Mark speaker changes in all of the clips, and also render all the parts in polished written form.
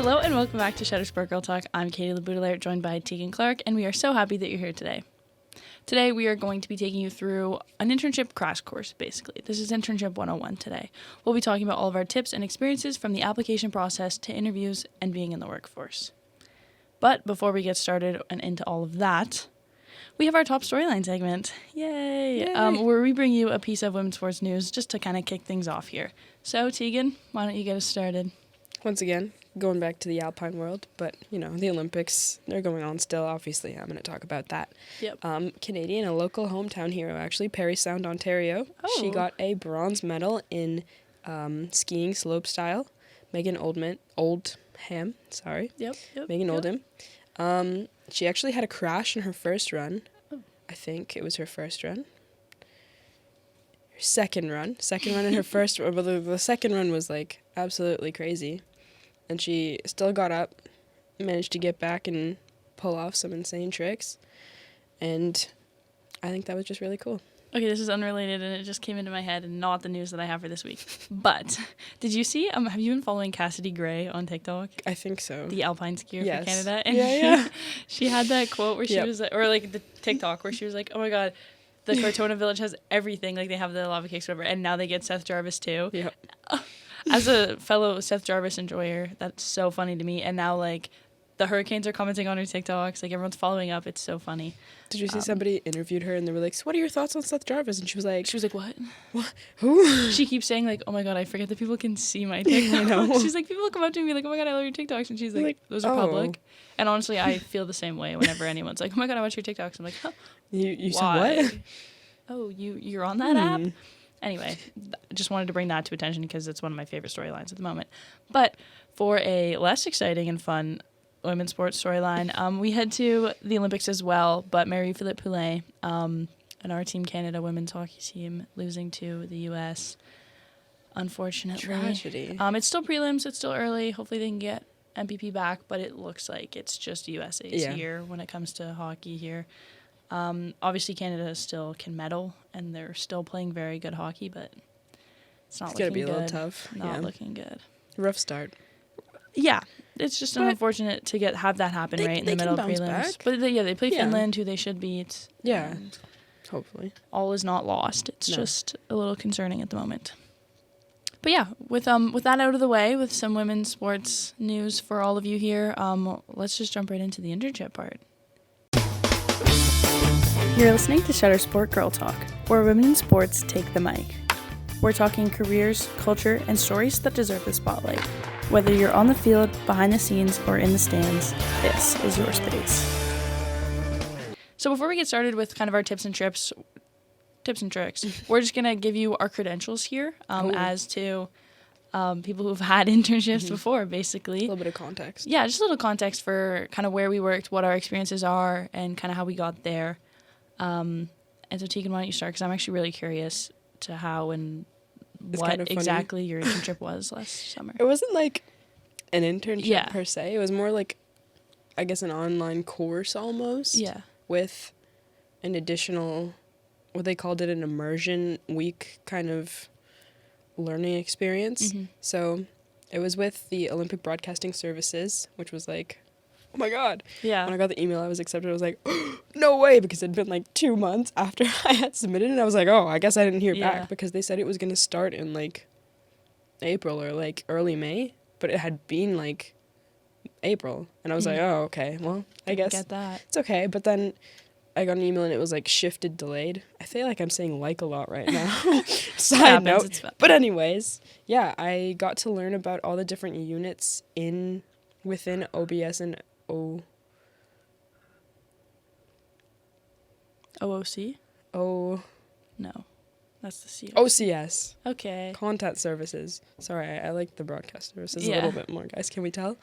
Speaker 1: Hello and welcome back to Ssgt Girl Talk. I'm Katie Baudelaire, joined by Tiegan Clark, and we are so happy that you're here today. Today we are going to be taking you through an internship crash course, basically. This is Internship 101 today. We'll be talking about all of our tips and experiences from the application process to interviews and being in the workforce. But before we get started and into all of that, we have our top storyline segment. Yay! Where we bring you a piece of women's sports news just to kind of kick things off here. So, Tiegan, why don't you get us started?
Speaker 2: Once again, going back to the alpine world, but, the Olympics, they're going on still, obviously. I'm going to talk about that.
Speaker 1: Yep.
Speaker 2: Canadian, a local hometown hero, actually, Parry Sound, Ontario.
Speaker 1: Oh.
Speaker 2: She got a bronze medal in skiing slopestyle. Megan Oldham. Megan Oldham. She actually had a crash in her first run.
Speaker 1: Oh.
Speaker 2: I think it was her first run. Her second run in her first run, but the second run was, absolutely crazy. And she still got up, managed to get back and pull off some insane tricks. And I think that was just really cool.
Speaker 1: Okay, this is unrelated, and it just came into my head, and not the news that I have for this week. But did you see? Have you been following Cassidy Gray on TikTok?
Speaker 2: I think so.
Speaker 1: The alpine skier
Speaker 2: Yes.
Speaker 1: for Canada. And
Speaker 2: Yeah.
Speaker 1: she had that quote where she was, or the TikTok where she was like, "Oh my God, the Cortona Village has everything. Like they have the lava cakes, whatever, and now they get Seth Jarvis too."
Speaker 2: Yep.
Speaker 1: As a fellow Seth Jarvis enjoyer, that's so funny to me. And now the Hurricanes are commenting on her TikToks. Everyone's following up. It's so funny.
Speaker 2: Did you see somebody interviewed her and they were like, "So what are your thoughts on Seth Jarvis?" And she was like,
Speaker 1: "What?
Speaker 2: What? Who?"
Speaker 1: She keeps saying "Oh my God, I forget that people can see my TikToks."
Speaker 2: I know.
Speaker 1: She's like, people come up to me like, "Oh my God, I love your TikToks," and she's like, "Those are public." And honestly, I feel the same way whenever anyone's like, "Oh my God, I watch your TikToks." I'm like, "Huh,
Speaker 2: You said
Speaker 1: why?
Speaker 2: what?
Speaker 1: Oh, you're on that app?" Anyway, just wanted to bring that to attention because it's one of my favorite storylines at the moment. But for a less exciting and fun women's sports storyline, we head to the Olympics as well, but Marie-Philippe Poulin and our Team Canada women's hockey team losing to the U.S., unfortunately.
Speaker 2: Tragedy.
Speaker 1: It's still prelims. It's still early. Hopefully they can get MVP back, but it looks like it's just USA's year when it comes to hockey here. Obviously, Canada still can medal, and they're still playing very good hockey, but it's not looking good.
Speaker 2: It's going to be a little tough.
Speaker 1: Not looking good.
Speaker 2: Rough start.
Speaker 1: Yeah, it's just unfortunate to have that happen in the middle of prelims.
Speaker 2: Back.
Speaker 1: But they play Finland, who they should beat.
Speaker 2: Yeah, hopefully.
Speaker 1: All is not lost. It's just a little concerning at the moment. But yeah, with that out of the way, with some women's sports news for all of you here, let's just jump right into the internship part. You're listening to Ssgt Girl Talk, where women in sports take the mic. We're talking careers, culture, and stories that deserve the spotlight. Whether you're on the field, behind the scenes, or in the stands, this is your space. So before we get started with kind of our tips and tricks, we're just going to give you our credentials here as to people who've had internships before, basically.
Speaker 2: A little bit of context.
Speaker 1: Yeah, just a little context for kind of where we worked, what our experiences are, and kind of how we got there. And so, Tiegan, why don't you start? Because I'm actually really curious to how and what exactly your internship was last summer.
Speaker 2: It wasn't an internship per se. It was more I guess, an online course almost.
Speaker 1: Yeah.
Speaker 2: With an additional, what they called it, an immersion week kind of learning experience. Mm-hmm. So it was with the Olympic Broadcasting Services, which was oh my God.
Speaker 1: Yeah.
Speaker 2: When I got the email I was accepted, I was like, oh, no way, because it had been 2 months after I had submitted, and I was like, oh, I guess I didn't hear back, because they said it was going to start in April or early May, but it had been April, and I was like, oh, okay, well, I guess
Speaker 1: get that.
Speaker 2: It's okay. But then I got an email and it was shifted, delayed. I feel like I'm saying a lot right now. Side note. But anyways, yeah, I got to learn about all the different units within OBS and
Speaker 1: OOC?
Speaker 2: No.
Speaker 1: That's the C.
Speaker 2: OCS.
Speaker 1: Okay.
Speaker 2: Content services. Sorry, I like the broadcast services a little bit more, guys. Can we tell?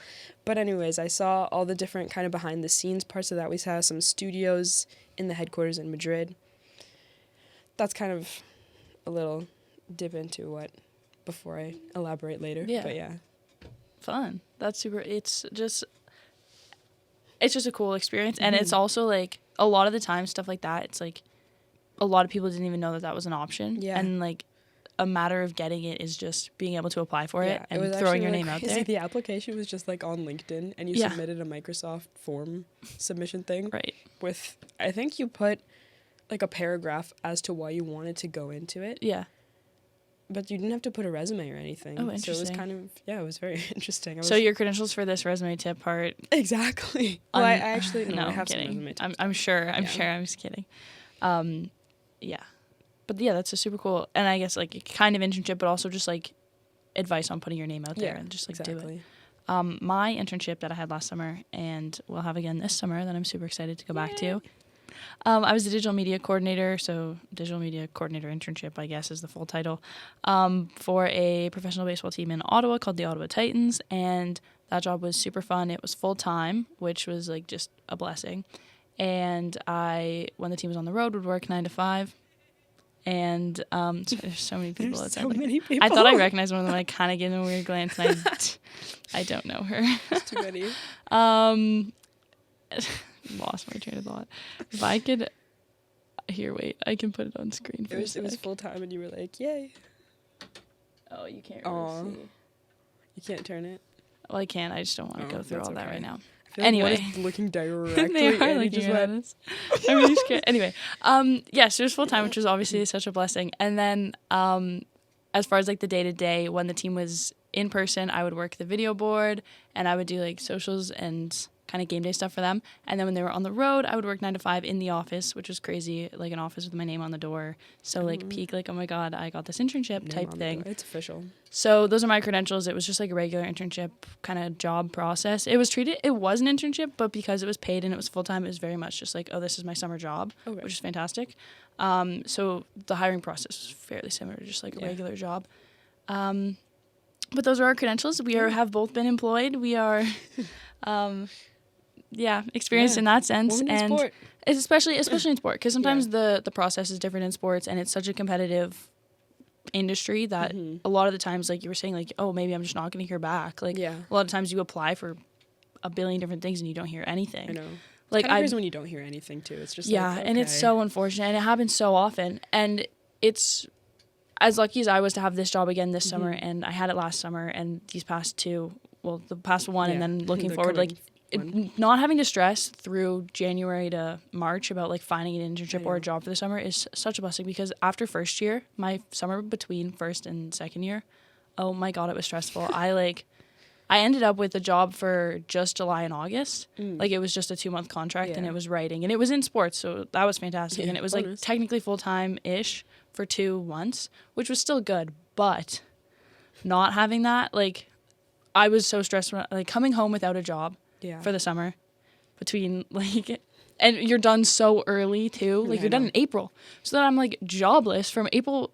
Speaker 2: But anyways, I saw all the different kind of behind the scenes parts of that. We saw some studios in the headquarters in Madrid. That's kind of a little dip into what before I elaborate later.
Speaker 1: Yeah.
Speaker 2: But yeah.
Speaker 1: Fun. That's super. It's just a cool experience. And it's also a lot of the time stuff like that, it's a lot of people didn't even know that was an option.
Speaker 2: Yeah.
Speaker 1: And a matter of getting it is just being able to apply for it and
Speaker 2: was
Speaker 1: throwing your
Speaker 2: really
Speaker 1: name out
Speaker 2: crazy.
Speaker 1: there.
Speaker 2: The application was just like on LinkedIn, and you submitted a Microsoft form submission thing.
Speaker 1: Right.
Speaker 2: With, I think you put like a paragraph as to why you wanted to go into it.
Speaker 1: Yeah.
Speaker 2: But you didn't have to put a resume or anything.
Speaker 1: Oh, interesting.
Speaker 2: So it was kind of, it was very interesting.
Speaker 1: So your credentials for this resume tip part.
Speaker 2: Exactly. Well, I actually, no, I
Speaker 1: I'm
Speaker 2: have some
Speaker 1: kidding.
Speaker 2: resume tips.
Speaker 1: I'm sure. I'm just kidding. Yeah. But yeah, that's a super cool, and I guess like kind of internship, but also just like advice on putting your name out there and just like do it. My internship that I had last summer and we'll have again this summer that I'm super excited to go back to. I was a digital media coordinator, so digital media coordinator internship, I guess, is the full title, for a professional baseball team in Ottawa called the Ottawa Titans, and that job was super fun. It was full-time, which was like just a blessing, and I, when the team was on the road, would work 9 to 5. And there's so many people.
Speaker 2: There's so many people.
Speaker 1: I thought I recognized one of them. I kind of gave them a weird glance, and I don't know her.
Speaker 2: It's too many.
Speaker 1: Lost my train of thought. If I could, here, wait, I can put it on screen.
Speaker 2: It was full time, and you were like, "Yay!"
Speaker 1: Oh, you can't really see.
Speaker 2: You can't turn it.
Speaker 1: Well, I can. I just don't want to go through all that right now.
Speaker 2: Anyway, like one is looking directly.
Speaker 1: They are looking at us. I'm really scared. Anyway, so it was full time, which was obviously such a blessing. And then, as far as like the day to day, when the team was in person, I would work the video board, and I would do like socials and kind of game day stuff for them. And then when they were on the road, I would work 9 to 5 in the office, which was crazy, like an office with my name on the door. So like peak, like, oh my God, I got this internship type thing.
Speaker 2: It's official.
Speaker 1: So those are my credentials. It was just like a regular internship kind of job process. It was an internship, but because it was paid and it was full time, it was very much just like, oh, this is my summer job, which is fantastic. So the hiring process was fairly similar to just like a regular job. But those are our credentials. We have both been employed. We are, experienced in that sense.
Speaker 2: Women
Speaker 1: and
Speaker 2: in sport.
Speaker 1: especially in sport, because sometimes the process is different in sports, and it's such a competitive industry that a lot of the times, like you were saying, like, oh, maybe I'm just not going to hear back. Like a lot of times you apply for a billion different things and you don't hear anything.
Speaker 2: I know.
Speaker 1: Like
Speaker 2: it's kind of crazy when you don't hear anything too. It's just
Speaker 1: and it's so unfortunate, and it happens so often. And it's as lucky as I was to have this job again this summer, and I had it last summer, and these past two, well, the past one, and then looking forward, like not having to stress through January to March about like finding an internship or a job for the summer is such a blessing, because after first year, my summer between first and second year, oh my God, it was stressful. I ended up with a job for just July and August. Like it was just a 2-month contract, and it was writing, and it was in sports, so that was fantastic. And it was like technically full-time-ish for 2 months, which was still good, but not having that, like I was so stressed when, like, coming home without a job for the summer between like, and you're done so early too, like you're done in April, so then I'm like jobless from April,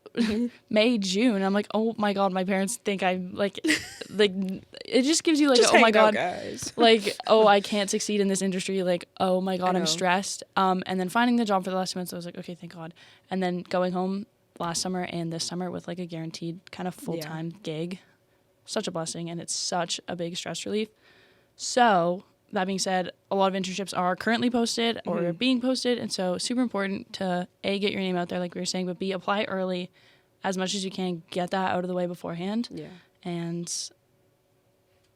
Speaker 1: May, June. I'm like, oh my God, my parents think I'm like it just gives you like,
Speaker 2: just
Speaker 1: oh my God,
Speaker 2: guys.
Speaker 1: like, oh, I can't succeed in this industry, like, oh my God, I'm stressed. And then finding the job for the last 2 months, I was like, okay, thank God. And then going home last summer and this summer with like a guaranteed kind of full-time gig, such a blessing, and it's such a big stress relief. So that being said, a lot of internships are currently posted or are being posted, and so super important to A, get your name out there like we were saying, but B, apply early as much as you can, get that out of the way beforehand. And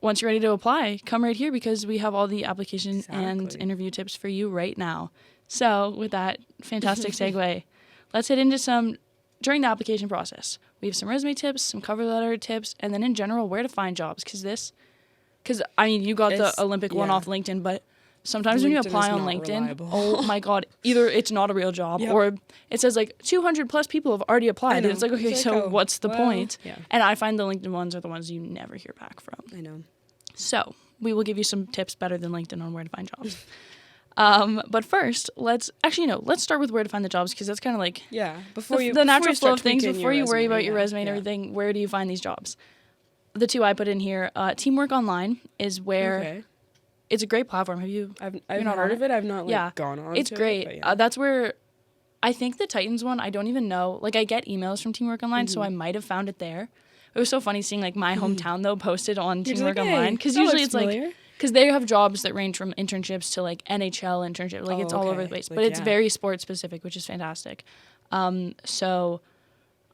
Speaker 1: once you're ready to apply, come right here, because we have all the application and interview tips for you right now. So with that fantastic segue, let's hit into some during the application process. We have some resume tips, some cover letter tips, and then in general, where to find jobs. Because I mean, you got the Olympic one off LinkedIn, but sometimes when you apply on LinkedIn, reliable. Oh my God, either it's not a real job or it says like 200 plus people have already applied. And it's like, okay, so what's the point? And I find the LinkedIn ones are the ones you never hear back from.
Speaker 2: I know.
Speaker 1: So we will give you some tips better than LinkedIn on where to find jobs. But first, let's start with where to find the jobs, because that's kind of like the natural flow of things. Before you worry about your resume and everything, where do you find these jobs? The two I put in here, Teamwork Online is where it's a great platform.
Speaker 2: I've not heard of it. I've not gone on.
Speaker 1: It's great. That's where I think the Titans one, I don't even know. Like I get emails from Teamwork Online, so I might have found it there. It was so funny seeing like my hometown though posted on Teamwork Online, because usually it's familiar. Like, because they have jobs that range from internships to like NHL internship, like it's all over the place, but it's very sports specific, which is fantastic. So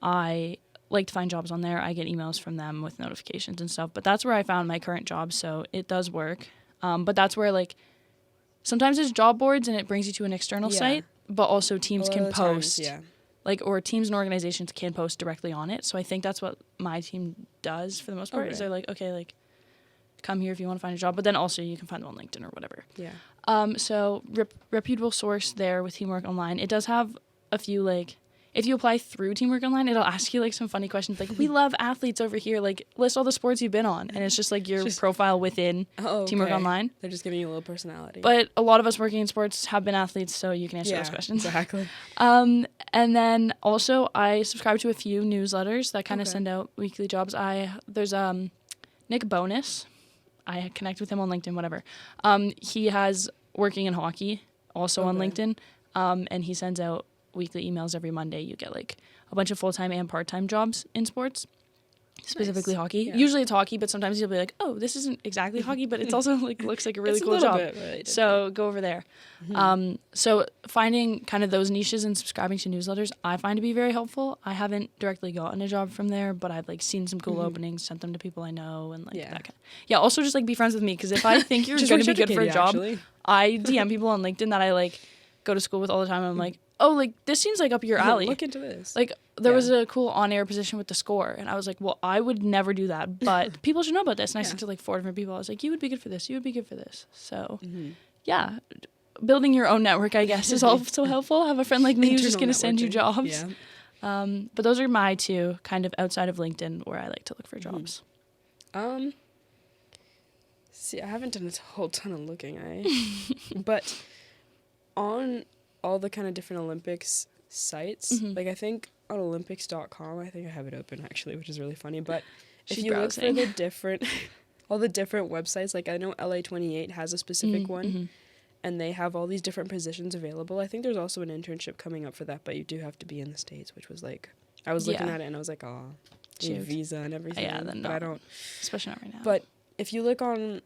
Speaker 1: I like to find jobs on there. I get emails from them with notifications and stuff. But that's where I found my current job, so it does work. But that's where, like, sometimes it's job boards and it brings you to an external site, but also teams can post. Like, or teams and organizations can post directly on it. So I think that's what my team does for the most part. Is they're like, okay, like, come here if you want to find a job. But then also you can find them on LinkedIn or whatever.
Speaker 2: Yeah.
Speaker 1: So reputable source there with Teamwork Online. It does have a few, like, if you apply through Teamwork Online, it'll ask you, like, some funny questions. Like, we love athletes over here. Like, list all the sports you've been on. And it's just, like, your profile within Teamwork Online.
Speaker 2: They're just giving you a little personality.
Speaker 1: But a lot of us working in sports have been athletes, so you can answer those questions.
Speaker 2: Exactly.
Speaker 1: And then also I subscribe to a few newsletters that kind of send out weekly jobs. There's Nick Bonus. I connect with him on LinkedIn, whatever. He has working in hockey also on LinkedIn. And he sends out weekly emails every Monday. You get, like, a bunch of full-time and part-time jobs in sports, specifically hockey. Yeah. Usually it's hockey, but sometimes you'll be like, oh, this isn't exactly hockey, but it's also, like, looks like a really cool job. So go over there. So finding kind of those niches and subscribing to newsletters, I find to be very helpful. I haven't directly gotten a job from there, but I've, like, seen some cool openings, sent them to people I know, and, like, that kind of. Yeah, also just, like, be friends with me, because if I think you're going to be good for a job, I DM people on LinkedIn that I, like, go to school with all the time, and I'm like, oh, like, this seems like up your alley.
Speaker 2: Look into this.
Speaker 1: Like, there was a cool on-air position with the Score, and I was like, well, I would never do that, but people should know about this. And I sent to, like, 4 different people. I was like, you would be good for this. You would be good for this. So, yeah, building your own network, I guess, is also helpful. Have a friend like me who's just going to send you jobs. Yeah. But those are my two, kind of outside of LinkedIn, where I like to look for jobs.
Speaker 2: See, I haven't done a whole ton of looking, but on all the kind of different Olympics sites, like, I think on olympics.com, I think I have it open actually, which is really funny, but if you look for the different all the different websites, like, I know LA28 has a specific one, and they have all these different positions available. I think there's also an internship coming up for that, but you do have to be in the States, which was, like, I was looking at it and I was like, oh, visa and everything.
Speaker 1: Then
Speaker 2: but I don't,
Speaker 1: especially not right now.
Speaker 2: But if you look on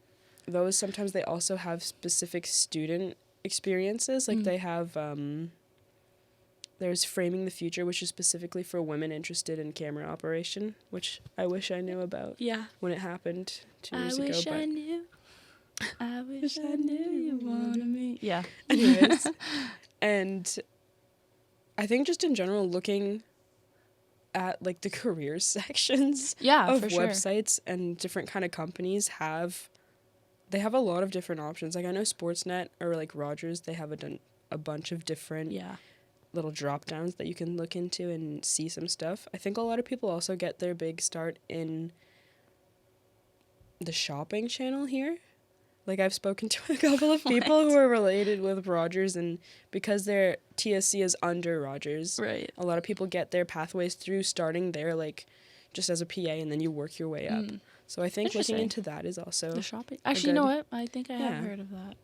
Speaker 2: those, sometimes they also have specific student experiences. Like, they have there's Framing the Future, which is specifically for women interested in camera operation, which I wish I knew about when it happened 2 years ago. I wish I knew you wanted me. Yeah. Anyways, and I think just in general, looking at, like, the career sections of websites and different kind of companies they have a lot of different options. Like, I know Sportsnet or, like, Rogers, they have a bunch of different little drop downs that you can look into and see some stuff. I think a lot of people also get their big start in the shopping channel here. Like, I've spoken to a couple of people who are related with Rogers, and because their TSC is under Rogers, a lot of people get their pathways through starting there, like, just as a PA, and then you work your way up. So I think looking into that is also
Speaker 1: the shopping. Actually, you know what? I think I have heard of that.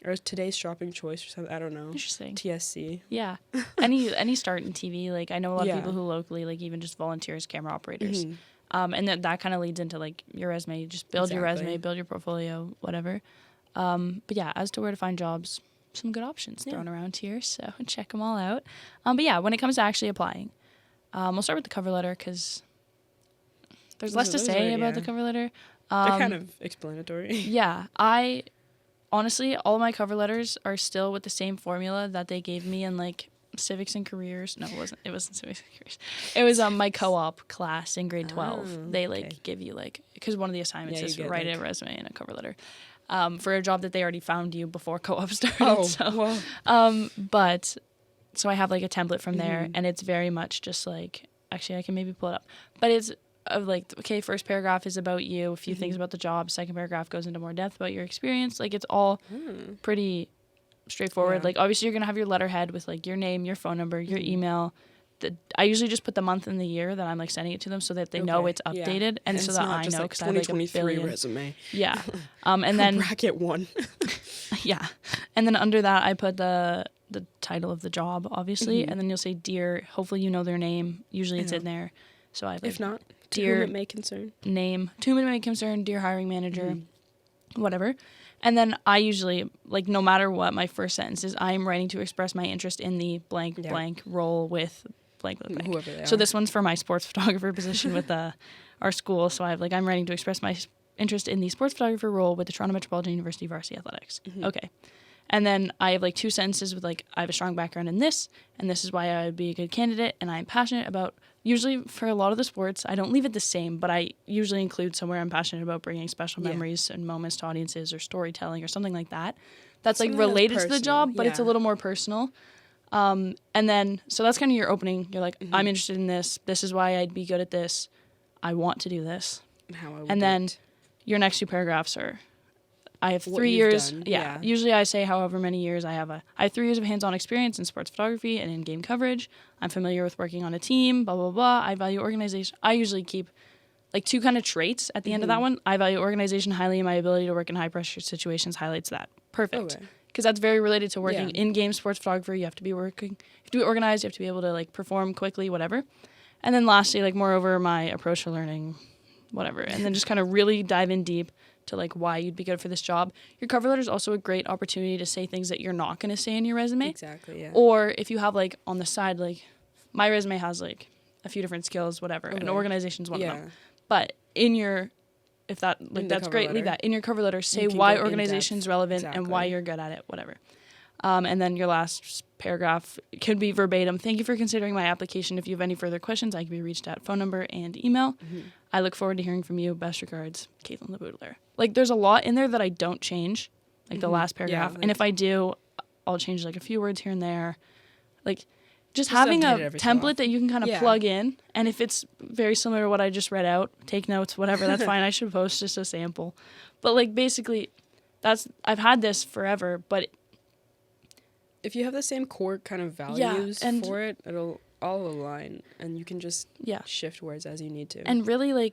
Speaker 2: Or Today's Shopping Choice or something. I don't know.
Speaker 1: Interesting.
Speaker 2: TSC.
Speaker 1: Yeah. Any start in TV. Like, I know a lot of people who locally, like, even just volunteer as camera operators. And that kind of leads into, like, your resume. You just build your resume, build your portfolio, whatever. But yeah, as to where to find jobs, some good options thrown around here. So check them all out. But yeah, when it comes to actually applying, we'll start with the cover letter, because there's less to say about the cover letter.
Speaker 2: They're kind of explanatory.
Speaker 1: Yeah. Honestly, all my cover letters are still with the same formula that they gave me in, like, civics and careers. No, it wasn't civics and careers. It was my co-op class in grade 12. They, like, give you, like, because one of the assignments is write a resume and a cover letter for a job that they already found you before co-op started. But so I have, like, a template from there, and it's very much just, like, actually I can maybe pull it up, but it's of, like, okay, first paragraph is about you, a few things about the job, second paragraph goes into more depth about your experience. Like, it's all pretty straightforward. Like, obviously you're gonna have your letterhead with, like, your name, your phone number, your email. I usually just put the month and the year that I'm, like, sending it to them, so that they know it's updated, and so that I know, because I have, like, a billion
Speaker 2: resume.
Speaker 1: And then
Speaker 2: bracket 1.
Speaker 1: And then under that I put the title of the job, obviously, and then you'll say dear. Hopefully you know their name. Usually it's in there. So I have, like,
Speaker 2: if not, to whom it may concern.
Speaker 1: Name, to whom it may concern, dear hiring manager, whatever. And then I usually, like, no matter what, my first sentence is, I am writing to express my interest in the blank blank role with blank.
Speaker 2: Whoever they
Speaker 1: So
Speaker 2: are.
Speaker 1: this one's for my sports photographer position with our school. So I'm writing to express my interest in the sports photographer role with the Toronto Metropolitan University Varsity Athletics. Okay. And then I have 2 sentences with I have a strong background in this, and this is why I would be a good candidate, and I'm passionate about, usually for a lot of the sports, I don't leave it the same, but I usually include somewhere I'm passionate about bringing special memories and moments to audiences or storytelling or something like that. That's
Speaker 2: Something
Speaker 1: related
Speaker 2: that's
Speaker 1: to the
Speaker 2: personal,
Speaker 1: job, but it's a little more personal. And then, so that's kind of your opening. You're I'm interested in this. This is why I'd be good at this. I want to do this.
Speaker 2: How I would
Speaker 1: And
Speaker 2: do
Speaker 1: then
Speaker 2: it.
Speaker 1: your next 2 paragraphs are, I have
Speaker 2: What
Speaker 1: 3
Speaker 2: you've
Speaker 1: years.
Speaker 2: done,
Speaker 1: Yeah. Usually I say however many years I have. I have 3 years of hands-on experience in sports photography and in-game coverage. I'm familiar with working on a team, blah, blah, blah. I value organization. I usually keep 2 kind of traits at the end of that one. I value organization highly, and my ability to work in high-pressure situations highlights that. Perfect.
Speaker 2: Okay.
Speaker 1: Because that's very related to working in-game sports photography. You have to be organized. You have to be able to perform quickly, whatever. And then lastly, moreover, my approach to learning, whatever. And then just kind of really dive in deep to why you'd be good for this job. Your cover letter is also a great opportunity to say things that you're not going to say in your resume.
Speaker 2: Exactly, yeah.
Speaker 1: Or if you have on the side, my resume has a few different skills, whatever, and organization's one of them. But in your, if that, that's great, leave that. In your cover letter, say why organization's relevant and why you're good at it, whatever. And then your last paragraph could be verbatim. Thank you for considering my application. If you have any further questions, I can be reached at phone number and email. I look forward to hearing from you. Best regards, Caitlin LeBoudelaire. There's a lot in there that I don't change, the last paragraph.
Speaker 2: Yeah,
Speaker 1: and if I do, I'll change a few words here and there. Just having a template that you can kind of plug in. And if it's very similar to what I just read out, take notes, whatever, that's fine. I should post just a sample. But basically, I've had this forever, but
Speaker 2: if you have the same core kind of values for it, it'll all align, and you can just shift words as you need to.
Speaker 1: And really,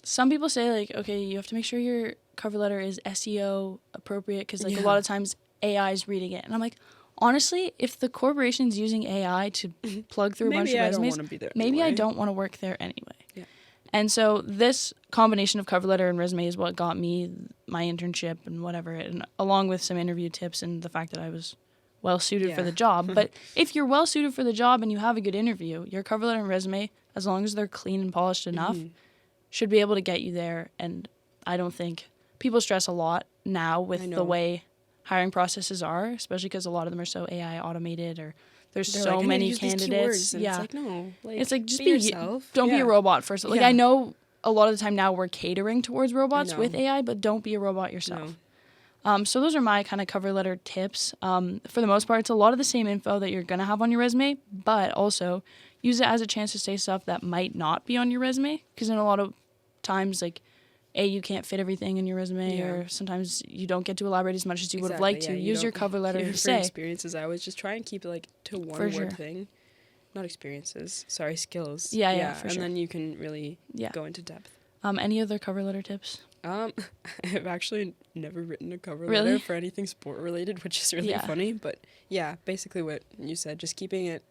Speaker 1: some people say, okay, you have to make sure your cover letter is SEO appropriate because, a lot of times AI is reading it. And I'm honestly, if the corporation's using AI to plug through a bunch of resumes, maybe I don't want to work there anyway.
Speaker 2: Yeah.
Speaker 1: And so this combination of cover letter and resume is what got me my internship and whatever, and along with some interview tips and the fact that I was well suited for the job. But if you're well suited for the job and you have a good interview, your cover letter and resume, as long as they're clean and polished enough, should be able to get you there. And I don't think people stress a lot now with the way hiring processes are, especially because a lot of them are so AI automated, or there's so many candidates.
Speaker 2: Yeah, it's no,
Speaker 1: it's just
Speaker 2: be yourself.
Speaker 1: Don't be a robot first. I know a lot of the time now we're catering towards robots with AI, but don't be a robot yourself.
Speaker 2: No.
Speaker 1: So those are my kind of cover letter tips. For the most part, it's a lot of the same info that you're going to have on your resume, but also use it as a chance to say stuff that might not be on your resume, because in a lot of times, you can't fit everything in your resume, or sometimes you don't get to elaborate as much as you would have liked to. Use your cover letter to say.
Speaker 2: Experiences, I always just try and keep it to one word thing. Not experiences, sorry, skills.
Speaker 1: Yeah, for sure.
Speaker 2: And then you can really go into depth.
Speaker 1: Any other cover letter tips?
Speaker 2: I've actually never written a cover letter for anything sport related, which is really funny. But basically what you said, just keeping it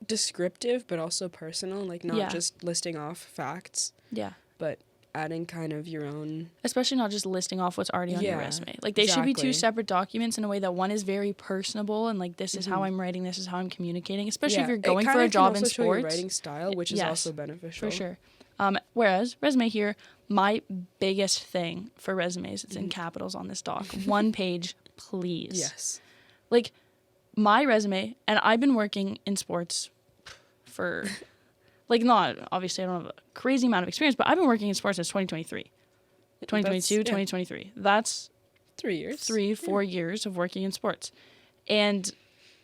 Speaker 2: descriptive but also personal, not just listing off facts. Yeah. But adding kind of your own,
Speaker 1: especially not just listing off what's already on your resume. They should be 2 separate documents in a way that one is very personable and this is how I'm writing, this is how I'm communicating, especially if you're going for a job in sports.
Speaker 2: Show your writing style, which is also beneficial.
Speaker 1: For sure. Whereas resume here, my biggest thing for resumes, it's in capitals on this doc. 1 page, please.
Speaker 2: Yes.
Speaker 1: My resume, and I've been working in sports for, not, obviously I don't have a crazy amount of experience, but I've been working in sports since 2023. 2022, 2023. That's
Speaker 2: 3 years.
Speaker 1: 4 years of working in sports. And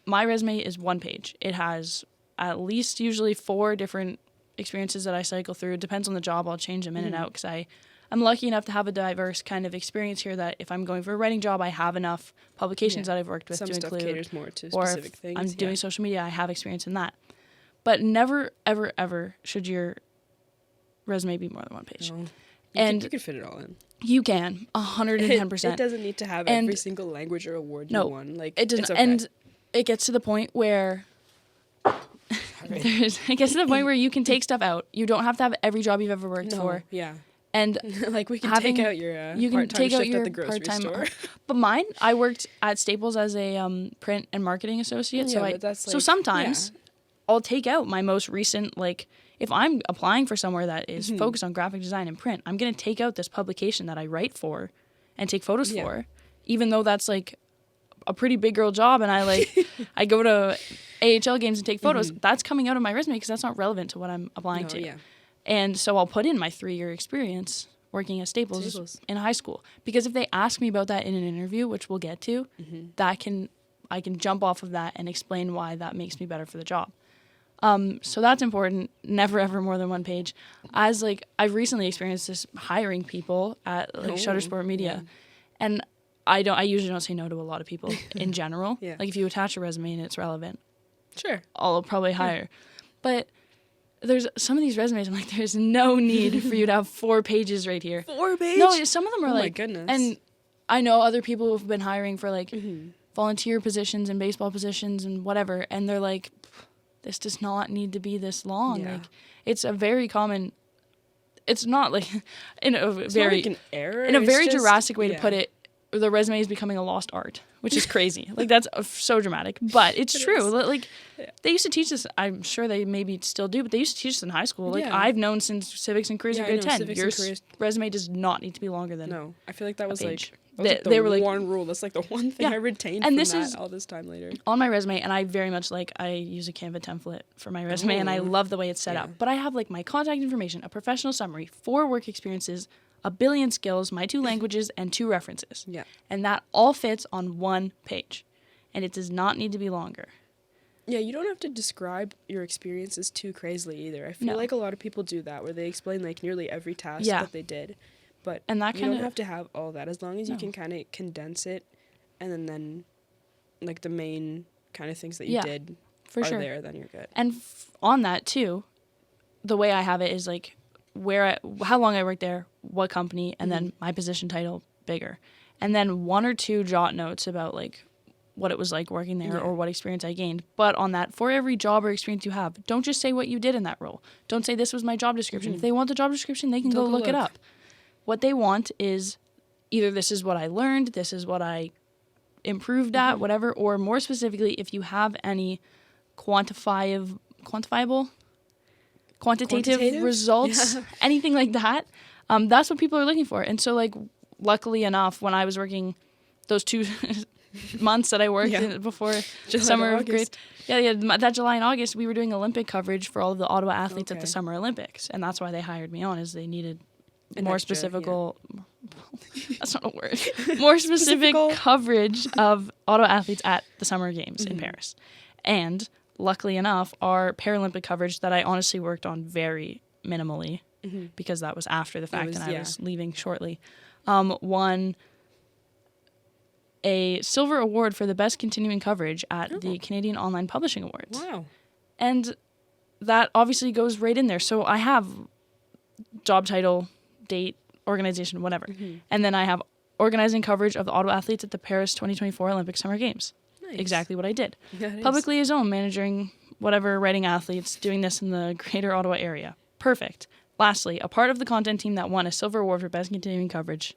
Speaker 1: my resume is 1 page. It has at least usually 4 different experiences that I cycle through. It depends on the job. I'll change them in and out because I'm lucky enough to have a diverse kind of experience here that if I'm going for a writing job, I have enough publications that I've worked with to include.
Speaker 2: Some stuff caters more to
Speaker 1: or
Speaker 2: specific things.
Speaker 1: I'm doing social media, I have experience in that. But never, ever, ever should your resume be more than 1 page.
Speaker 2: No.
Speaker 1: You
Speaker 2: could fit it all in.
Speaker 1: You can, 110%.
Speaker 2: It doesn't need to have every single language or award you won.
Speaker 1: It doesn't.
Speaker 2: It's okay.
Speaker 1: And it gets to the point where it gets to the point where you can take stuff out. You don't have to have every job you've ever worked for.
Speaker 2: Yeah.
Speaker 1: And
Speaker 2: like we can
Speaker 1: having,
Speaker 2: take out your
Speaker 1: you can
Speaker 2: part-time
Speaker 1: take out
Speaker 2: shift
Speaker 1: your
Speaker 2: at the grocery
Speaker 1: part-time,
Speaker 2: store.
Speaker 1: But mine, I worked at Staples as a print and marketing associate.
Speaker 2: Yeah,
Speaker 1: So
Speaker 2: but that's
Speaker 1: so
Speaker 2: like,
Speaker 1: sometimes I'll take out my most recent, like, if I'm applying for somewhere that is focused on graphic design and print, I'm going to take out this publication that I write for and take photos for, even though that's like a pretty big girl job and I like I go to AHL games and take photos. That's coming out of my resume because that's not relevant to what I'm applying to.
Speaker 2: Yeah.
Speaker 1: And so I'll put in my 3-year experience working at Staples in high school, because if they ask me about that in an interview, which we'll get to, I can jump off of that and explain why that makes me better for the job. So that's important. Never ever more than one page. As like I've recently experienced this hiring people at like Shuttersport Media, and I usually don't say no to a lot of people in general. Like if you attach a resume and it's relevant,
Speaker 2: sure,
Speaker 1: I'll probably hire. But there's some of these resumes, I'm like, there's no need for you to have 4 pages right here.
Speaker 2: 4 pages?
Speaker 1: No, some of them are
Speaker 2: oh
Speaker 1: like,
Speaker 2: my goodness.
Speaker 1: And I know other people who've been hiring for like volunteer positions and baseball positions and whatever, and they're like, this does not need to be this long. Like, it's a very common. It's not like in a
Speaker 2: it's
Speaker 1: very
Speaker 2: not like an error.
Speaker 1: In a very
Speaker 2: just,
Speaker 1: drastic way to put it. The resume is becoming a lost art, which is crazy. Like that's so dramatic, but it's true. Like they used to teach us. I'm sure they maybe still do, but they used to teach us in high school. Like I've known since civics and careers in grade 10. Your resume does not need to be longer than.
Speaker 2: No, I feel like that was like.
Speaker 1: They were like
Speaker 2: one rule. That's like the one thing I retained and from this is all this time later.
Speaker 1: On my resume, and I very much like I use a Canva template for my resume, and I love the way it's set up. But I have like my contact information, a professional summary, 4 work experiences, a billion skills, my 2 languages, and 2 references.
Speaker 2: Yeah,
Speaker 1: and that all fits on 1 page, and it does not need to be longer.
Speaker 2: Yeah, you don't have to describe your experiences too crazily either. I feel like a lot of people do that, where they explain like nearly every task that they did. But
Speaker 1: and that
Speaker 2: you don't have to have all that, as long as you can kind of condense it, and then like the main kind of things that you did are there, then you're good.
Speaker 1: And on that too, the way I have it is like how long I worked there, what company, and then my position title bigger, and then 1 or 2 jot notes about like what it was like working there or what experience I gained. But on that, for every job or experience you have, don't just say what you did in that role. Don't say this was my job description. If they want the job description, they can go look it up. What they want is either this is what I learned, this is what I improved at, whatever, or more specifically, if you have any quantitative results, anything like that, that's what people are looking for. And so, like, luckily enough, when I was working those 2 months that I worked in before summer of grade, that July and August, we were doing Olympic coverage for all of the Ottawa athletes at the Summer Olympics, and that's why they hired me on, is they needed more specific that's not a word. More specific coverage of Ottawa athletes at the Summer Games in Paris. And luckily enough, our Paralympic coverage that I honestly worked on very minimally, because that was after the fact and I was leaving shortly, won a silver award for the best continuing coverage at the Canadian Online Publishing Awards.
Speaker 2: Wow.
Speaker 1: And that obviously goes right in there. So I have job title, date, organization, whatever. And then I have organizing coverage of the Ottawa athletes at the Paris 2024 Olympic Summer Games. Nice. Exactly what I did. Public liaison, managing whatever, writing athletes, doing this in the greater Ottawa area. Perfect. Lastly, a part of the content team that won a silver award for best continuing coverage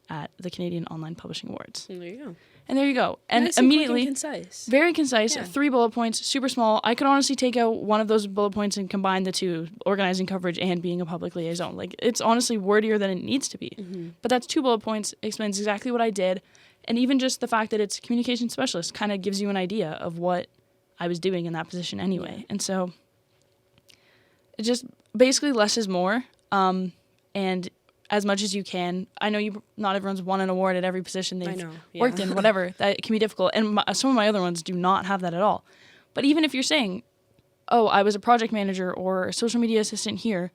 Speaker 1: at the Canadian Online Publishing Awards.
Speaker 2: There you go.
Speaker 1: And there you go. And
Speaker 2: nice
Speaker 1: immediately,
Speaker 2: and concise.
Speaker 1: Very concise, 3 bullet points, super small. I could honestly take out one of those bullet points and combine the 2, organizing coverage and being a public liaison. Like, it's honestly wordier than it needs to be. But that's 2 bullet points, explains exactly what I did. And even just the fact that it's communication specialist kind of gives you an idea of what I was doing in that position anyway. And so it just basically less is more. And as much as you can. I know not everyone's won an award at every position they've worked in, whatever. That can be difficult. And some of my other ones do not have that at all. But even if you're saying, oh, I was a project manager or a social media assistant here,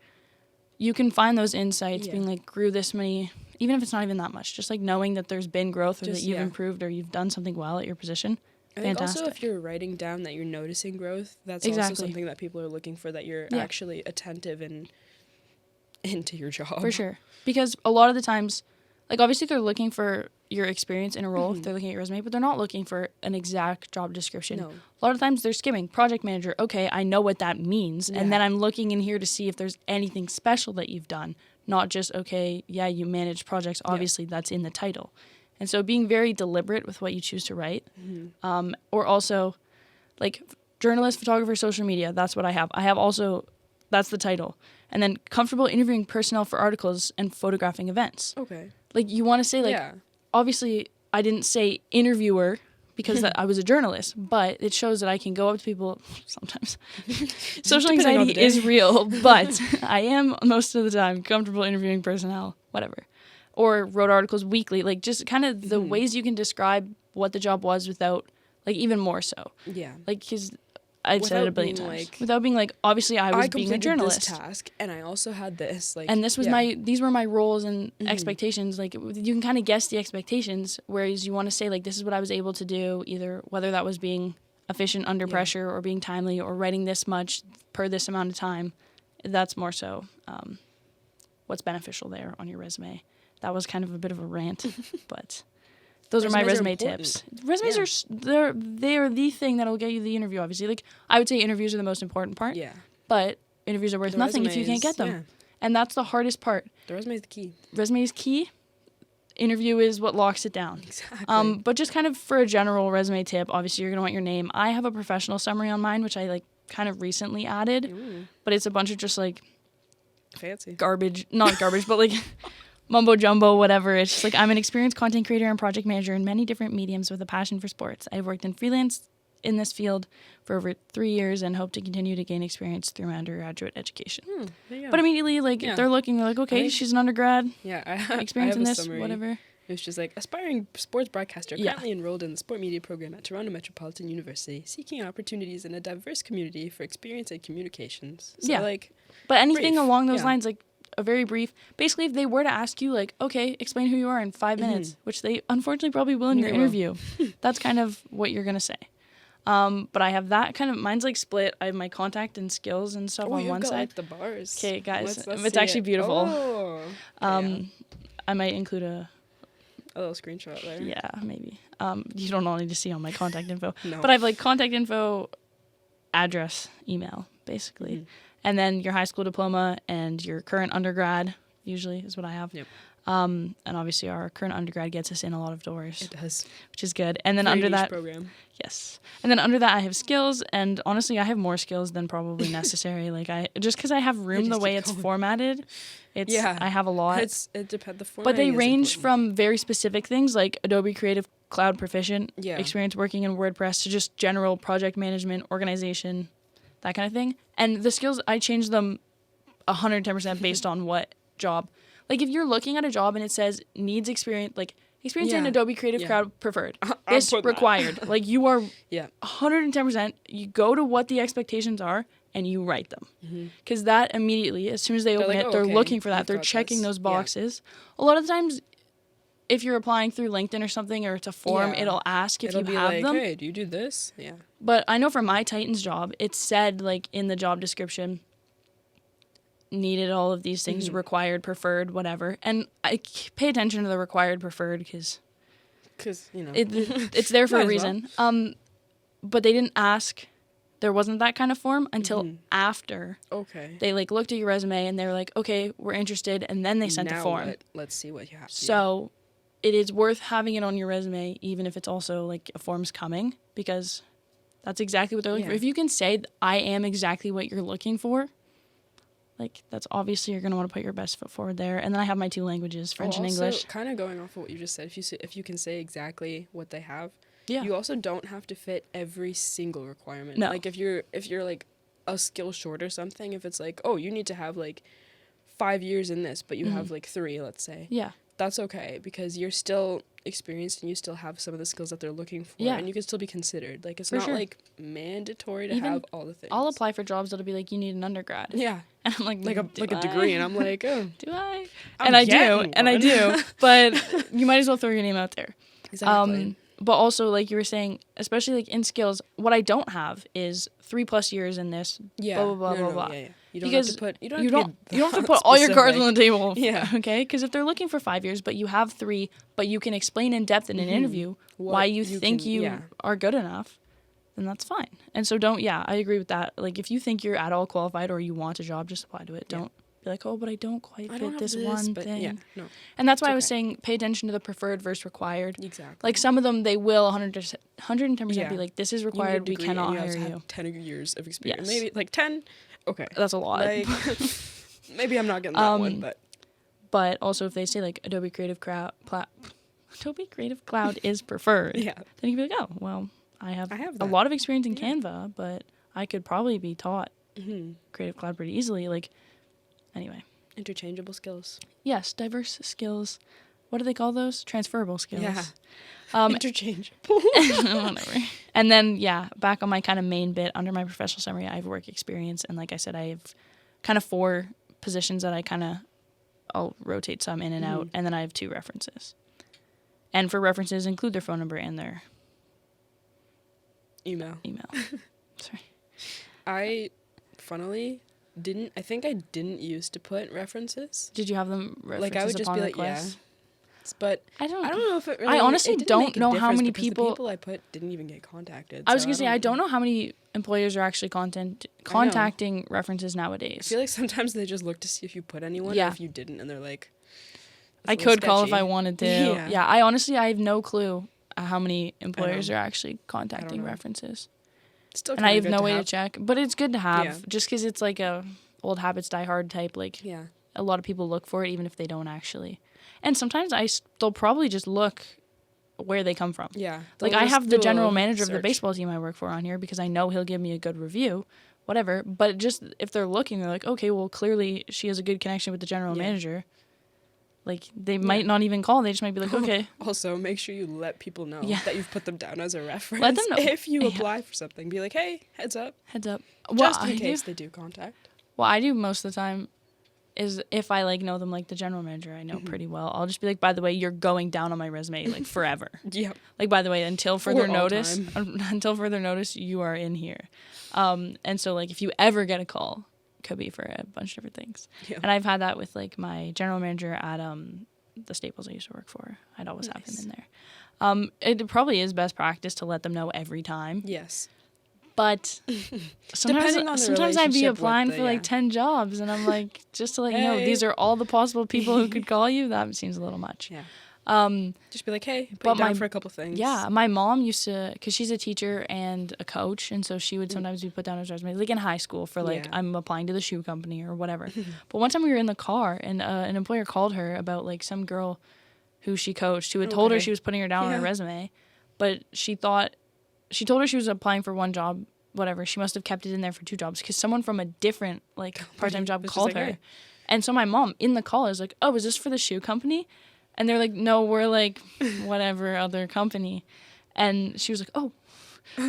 Speaker 1: you can find those insights being like, grew this many, even if it's not even that much, just like knowing that there's been growth or that you've improved or you've done something well at your position.
Speaker 2: I think also if you're writing down that you're noticing growth, that's also something that people are looking for, that you're actually attentive and into your job. For sure.
Speaker 1: Because a lot of the times, like obviously they're looking for your experience in a role if they're looking at your resume, but they're not looking for an exact job description. No. A lot of times they're skimming project manager. Okay, I know what that means. And then I'm looking in here to see if there's anything special that you've done not just, okay, yeah, you manage projects. Obviously, that's in the title. And so being very deliberate with what you choose to write. Or also, like, journalist, photographer, social media, that's what I have. I have also, that's the title. And then comfortable interviewing personnel for articles and photographing events.
Speaker 2: Okay.
Speaker 1: Like, you want to say, like, obviously, I didn't say interviewer because I was a journalist, but it shows that I can go up to people sometimes. Social anxiety is real, but I am most of the time comfortable interviewing personnel, whatever. Or wrote articles weekly, like just kind of the ways you can describe what the job was without, like, even more so. Yeah. Like, because I've said it a billion times. Like, without being like, obviously I was being a journalist.
Speaker 2: This task, and I also had this. Like,
Speaker 1: and this was these were my roles and expectations. Like, you can kind of guess the expectations, whereas you want to say, like, this is what I was able to do, either whether that was being efficient under pressure or being timely or writing this much per this amount of time. That's more so what's beneficial there on your resume. That was kind of a bit of a rant, but... Those are my resume tips. Resumes are the thing that'll get you the interview, obviously. Like, I would say interviews are the most important part. Yeah. But interviews are worth nothing if you can't get them. Yeah. And that's the hardest part.
Speaker 2: The resume is the key.
Speaker 1: Resume is key. Interview is what locks it down. Exactly. But just kind of for a general resume tip, obviously you're going to want your name. I have a professional summary on mine, which I, like, kind of recently added. Ooh. But it's a bunch of just, like...
Speaker 2: Fancy.
Speaker 1: Garbage. Not garbage, but, like... mumbo jumbo, whatever. It's just like, I'm an experienced content creator and project manager in many different mediums with a passion for sports. I've worked in freelance in this field for over 3 years and hope to continue to gain experience through my undergraduate education. But immediately, like, they're looking, they're like, okay, she's an undergrad. Yeah, experience in this, summary. Whatever.
Speaker 2: It was just like, aspiring sports broadcaster currently enrolled in the sport media program at Toronto Metropolitan University, seeking opportunities in a diverse community for experience and communications. So, like,
Speaker 1: but anything along those lines, like, a very brief, basically, if they were to ask you, like, okay, explain who you are in 5 minutes, which they unfortunately probably will in your interview, that's kind of what you're going to say. But I have that kind of, mine's like split. I have my contact and skills and stuff on one side.
Speaker 2: Like the bars.
Speaker 1: Okay, guys, it's actually beautiful. I might include a
Speaker 2: little screenshot there.
Speaker 1: Yeah, maybe. You don't all need to see all my contact info. No. But I have, like, contact info, address, email, basically. And then your high school diploma and your current undergrad, usually, is what I have. Yep. And obviously our current undergrad gets us in a lot of doors.
Speaker 2: It does.
Speaker 1: Which is good. And then under that...
Speaker 2: program.
Speaker 1: Yes. And then under that I have skills, and honestly I have more skills than probably necessary. Like, just because I have room the way it's formatted, I have a lot.
Speaker 2: It depends. The formatting.
Speaker 1: But they range from very specific things like Adobe Creative Cloud Proficient, experience working in WordPress, to just general project management, organization, that kind of thing. And the skills, I change them 110% based on what job. Like, if you're looking at a job and it says needs experience, like, experience in Adobe Creative Cloud preferred. This required. Like, you are 110%, you go to what the expectations are and you write them. Because that immediately, as soon as they open it, they're looking for that. They're checking those boxes. A lot of the times, if you're applying through LinkedIn or something, or it's a form, it'll ask if you have them.
Speaker 2: Hey, do you do this? Yeah.
Speaker 1: But I know for my Titans job, it said, like, in the job description, needed all of these things, required, preferred, whatever. And I pay attention to the required, preferred, because
Speaker 2: you know,
Speaker 1: it's there for a reason. Well. But they didn't ask. There wasn't that kind of form until after. Okay. They, like, looked at your resume and they were like, okay, we're interested, and then they sent a form.
Speaker 2: Let's see what you have.
Speaker 1: So it is worth having it on your resume, even if it's also, like, a form's coming, because that's exactly what they're looking for. If you can say, I am exactly what you're looking for, like, that's obviously you're going to want to put your best foot forward there. And then I have my 2 languages, French and English.
Speaker 2: Kind of going off of what you just said, if you can say exactly what they have, you also don't have to fit every single requirement. No. Like, if you're like a skill short or something, if it's like, oh, you need to have, like, 5 years in this, but you have, like, 3, let's say. Yeah. That's okay, because you're still experienced and you still have some of the skills that they're looking for, and you can still be considered. Like, it's not like mandatory to have all the things.
Speaker 1: I'll apply for jobs that'll be like, you need an undergrad. Yeah. And I'm like
Speaker 2: a degree, and I'm like, oh,
Speaker 1: do I? I do. But you might as well throw your name out there. Exactly. But also, like you were saying, especially, like, in skills, what I don't have is 3+ years in this. Yeah. Blah blah blah blah. Yeah. You don't have to put. You don't have to put all your cards on the table. Yeah. Okay. Because if they're looking for 5 years, but you have 3, but you can explain in depth in an interview why you think you are good enough, then that's fine. And so don't. Yeah, I agree with that. Like, if you think you're at all qualified or you want a job, just apply to it. Don't be like, oh, but I don't quite
Speaker 2: I
Speaker 1: fit
Speaker 2: don't have
Speaker 1: this
Speaker 2: this,
Speaker 1: one
Speaker 2: but
Speaker 1: thing.
Speaker 2: yeah, no.
Speaker 1: And that's why I was
Speaker 2: okay.
Speaker 1: saying pay attention to the preferred versus required.
Speaker 2: Exactly.
Speaker 1: Like some of them, they will 110%
Speaker 2: Yeah.
Speaker 1: be like, this is
Speaker 2: You need a
Speaker 1: required, we
Speaker 2: degree
Speaker 1: cannot
Speaker 2: and
Speaker 1: hire
Speaker 2: have to
Speaker 1: you.
Speaker 2: have 10 years of experience.
Speaker 1: Yes.
Speaker 2: Maybe like 10. Okay.
Speaker 1: That's a lot.
Speaker 2: Like maybe I'm not getting that one, but
Speaker 1: But also if they say like Adobe Creative Cloud is preferred,
Speaker 2: yeah.
Speaker 1: then you can be like, oh, well, I have
Speaker 2: I have
Speaker 1: a
Speaker 2: that.
Speaker 1: lot of experience in
Speaker 2: Yeah.
Speaker 1: Canva, but I could probably be taught Creative Cloud pretty easily. Like, anyway.
Speaker 2: Interchangeable skills.
Speaker 1: Yes, diverse skills. What do they call those? Transferable skills.
Speaker 2: Yeah. Interchangeable.
Speaker 1: Whatever. And then, yeah, back on my kind of main bit, under my professional summary, I have work experience. And like I said, I have kind of 4 positions that I'll rotate some in and out. And then I have 2 references. And for references, include their phone number and their
Speaker 2: Email.
Speaker 1: Sorry.
Speaker 2: I, funnily, I think I didn't used to put references.
Speaker 1: Did you have them references
Speaker 2: Like I would just
Speaker 1: upon
Speaker 2: be like,
Speaker 1: request?
Speaker 2: yeah. But
Speaker 1: I don't
Speaker 2: know if it really.
Speaker 1: I honestly
Speaker 2: it didn't
Speaker 1: don't
Speaker 2: make a
Speaker 1: know how
Speaker 2: difference
Speaker 1: many
Speaker 2: because
Speaker 1: people-
Speaker 2: The people I put didn't even get contacted.
Speaker 1: I was
Speaker 2: so
Speaker 1: going to say, I don't know how many employers are actually contacting references nowadays.
Speaker 2: I feel like sometimes they just look to see if you put anyone.
Speaker 1: Yeah.
Speaker 2: Or if you didn't, and they're like,
Speaker 1: I
Speaker 2: "That's a little
Speaker 1: could call if
Speaker 2: sketchy."
Speaker 1: I wanted to.
Speaker 2: Yeah.
Speaker 1: Yeah, I have no clue how many employers are actually contacting
Speaker 2: know.
Speaker 1: references.
Speaker 2: Still
Speaker 1: And I
Speaker 2: kinda
Speaker 1: have no
Speaker 2: good
Speaker 1: way to
Speaker 2: have.
Speaker 1: check. But it's good to have,
Speaker 2: Yeah.
Speaker 1: just because it's like a old habits die hard type. Like,
Speaker 2: Yeah.
Speaker 1: a lot of people look for it, even if they don't actually. And sometimes they'll probably just look where they come from.
Speaker 2: Yeah.
Speaker 1: Like,
Speaker 2: They'll
Speaker 1: I
Speaker 2: just
Speaker 1: have the
Speaker 2: do a
Speaker 1: general manager of the
Speaker 2: search.
Speaker 1: baseball team I work for on here because I know he'll give me a good review, whatever. But just if they're looking, they're like, okay, well, clearly she has a good connection with the general
Speaker 2: Yeah.
Speaker 1: manager. Like, they might not even call. They just might be like, okay.
Speaker 2: Also, make sure you let people know
Speaker 1: Yeah.
Speaker 2: that you've put them down as a reference.
Speaker 1: Let them know.
Speaker 2: If you
Speaker 1: Yeah.
Speaker 2: apply for something, be like, hey, heads up.
Speaker 1: Heads up.
Speaker 2: Just in case they do contact.
Speaker 1: What I do most of the time is if I, like, know them, like, the general manager I know pretty well, I'll just be like, by the way, you're going down on my resume, like, forever.
Speaker 2: Yeah.
Speaker 1: Like, by the way, until further
Speaker 2: all
Speaker 1: notice,
Speaker 2: time.
Speaker 1: you are in here. And so, like, if you ever get a call, could be for a bunch of different things.
Speaker 2: Yeah.
Speaker 1: And I've had that with, like, my general manager at the Staples I used to work for. I'd always have him in there. It probably is best practice to let them know every time.
Speaker 2: Yes.
Speaker 1: But
Speaker 2: Depending on the
Speaker 1: sometimes I'd be
Speaker 2: relationship with
Speaker 1: applying
Speaker 2: the-
Speaker 1: for like
Speaker 2: yeah.
Speaker 1: 10 jobs, and I'm like, just to let you know,
Speaker 2: Hey.
Speaker 1: these are all the possible people who could call you. That seems a little much.
Speaker 2: Yeah.
Speaker 1: Um,
Speaker 2: Just be like, hey, put
Speaker 1: but
Speaker 2: you down
Speaker 1: my-
Speaker 2: for a couple things.
Speaker 1: yeah, my mom used to, because she's a teacher and a coach, and so she would sometimes be put down as resume, like in high school for like,
Speaker 2: Yeah.
Speaker 1: I'm applying to the shoe company or whatever. But one time we were in the car, and an employer called her about like some girl who she coached, who had told her
Speaker 2: Okay.
Speaker 1: she was putting her down on her
Speaker 2: Yeah.
Speaker 1: resume, but she told her she was applying for one job, whatever. She must have kept it in there for 2 jobs because someone from a different like part-time job
Speaker 2: was just
Speaker 1: called
Speaker 2: like,
Speaker 1: her.
Speaker 2: "Hey."
Speaker 1: And so my mom in the call is like, oh, is this for the shoe company? And they're like, no, we're like whatever other company. And she was like, oh.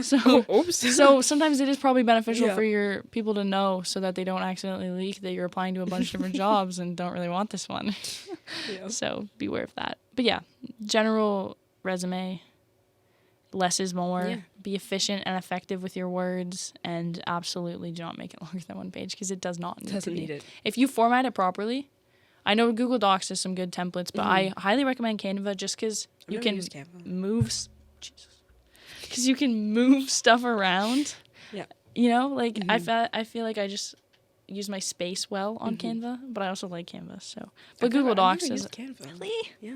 Speaker 1: So
Speaker 2: Oops.
Speaker 1: so sometimes it is probably beneficial
Speaker 2: Yeah.
Speaker 1: for your people to know so that they don't accidentally leak that you're applying to a bunch of different jobs and don't really want this one.
Speaker 2: Yeah.
Speaker 1: So beware of that. But yeah, general resume, less is more.
Speaker 2: Yeah.
Speaker 1: Be efficient and effective with your words, and absolutely do not make it longer than 1 page because it does not need
Speaker 2: Doesn't
Speaker 1: to be.
Speaker 2: need it.
Speaker 1: If you format it properly, I know Google Docs has some good templates, but I highly recommend Canva just because
Speaker 2: I've
Speaker 1: you
Speaker 2: never
Speaker 1: can
Speaker 2: used Canva.
Speaker 1: move. Because you can move stuff around.
Speaker 2: Yeah.
Speaker 1: You know, like I feel like I just use my space well on Canva, but I also like Canva. So, but Google Docs
Speaker 2: I've never
Speaker 1: is
Speaker 2: used Canva.
Speaker 1: really,
Speaker 2: Yeah.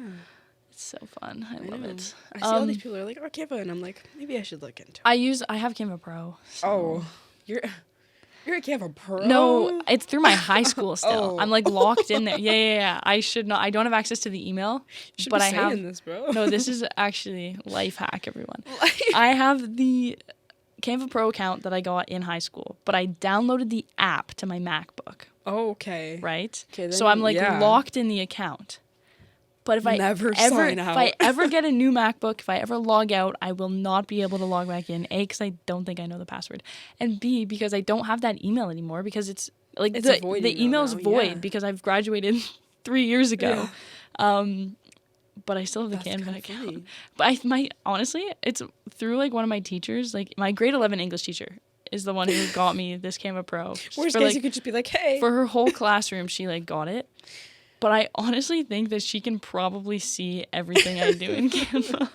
Speaker 1: it's so fun. I love
Speaker 2: know.
Speaker 1: it.
Speaker 2: I see all these people are like, oh, Canva, and I'm like, maybe I should look into it.
Speaker 1: I have Canva Pro. So.
Speaker 2: Oh, you're a Canva Pro?
Speaker 1: No, it's through my high school still.
Speaker 2: Oh.
Speaker 1: I'm like locked in there. Yeah. I should not. I don't have access to the email,
Speaker 2: You should
Speaker 1: but
Speaker 2: be
Speaker 1: I have.
Speaker 2: saying this, bro.
Speaker 1: No, this is actually life hack, everyone. I have the Canva Pro account that I got in high school, but I downloaded the app to my MacBook,
Speaker 2: Okay.
Speaker 1: right?
Speaker 2: 'Kay, then
Speaker 1: So I'm like
Speaker 2: yeah.
Speaker 1: locked in the account. But if
Speaker 2: Never
Speaker 1: I ever
Speaker 2: sign
Speaker 1: if I
Speaker 2: out.
Speaker 1: ever get a new MacBook, if I ever log out, I will not be able to log back in. A, because I don't think I know the password, and B, because I don't have that email anymore because it's like
Speaker 2: It's a void
Speaker 1: the
Speaker 2: email
Speaker 1: email's
Speaker 2: now,
Speaker 1: void
Speaker 2: yeah.
Speaker 1: because I've graduated 3 years ago.
Speaker 2: Yeah.
Speaker 1: But I still have the
Speaker 2: That's
Speaker 1: Canva
Speaker 2: kinda
Speaker 1: account.
Speaker 2: funny.
Speaker 1: But honestly, it's through like one of my teachers, like my grade 11 English teacher is the one who got me this Canva Pro.
Speaker 2: Worst
Speaker 1: For,
Speaker 2: case,
Speaker 1: like,
Speaker 2: you could just be like, hey.
Speaker 1: for her whole classroom, she like got it. But I honestly think that she can probably see everything I do in Canva.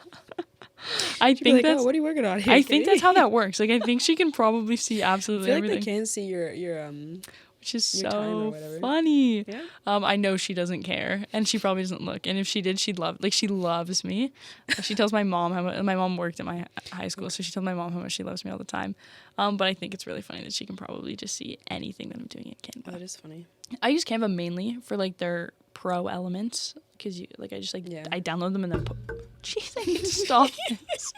Speaker 1: I
Speaker 2: She'd be
Speaker 1: think
Speaker 2: like,
Speaker 1: that's
Speaker 2: oh, what are you working on here?
Speaker 1: I think
Speaker 2: Katie?"
Speaker 1: that's how that works. Like I think she can probably see
Speaker 2: I
Speaker 1: absolutely
Speaker 2: feel like
Speaker 1: everything.
Speaker 2: they can see your
Speaker 1: What which is
Speaker 2: Your time or
Speaker 1: so
Speaker 2: whatever.
Speaker 1: funny.
Speaker 2: Yeah.
Speaker 1: I know she doesn't care, and she probably doesn't look. And if she did, she'd love. Like, she loves me. She tells my mom how much. My mom worked at my high school, so she tells my mom how much she loves me all the time. But I think it's really funny that she can probably just see anything that I'm doing in Canva.
Speaker 2: Oh, that is funny.
Speaker 1: I use Canva mainly for like their pro elements, because I download them and then put. Jeez, I need to stop this.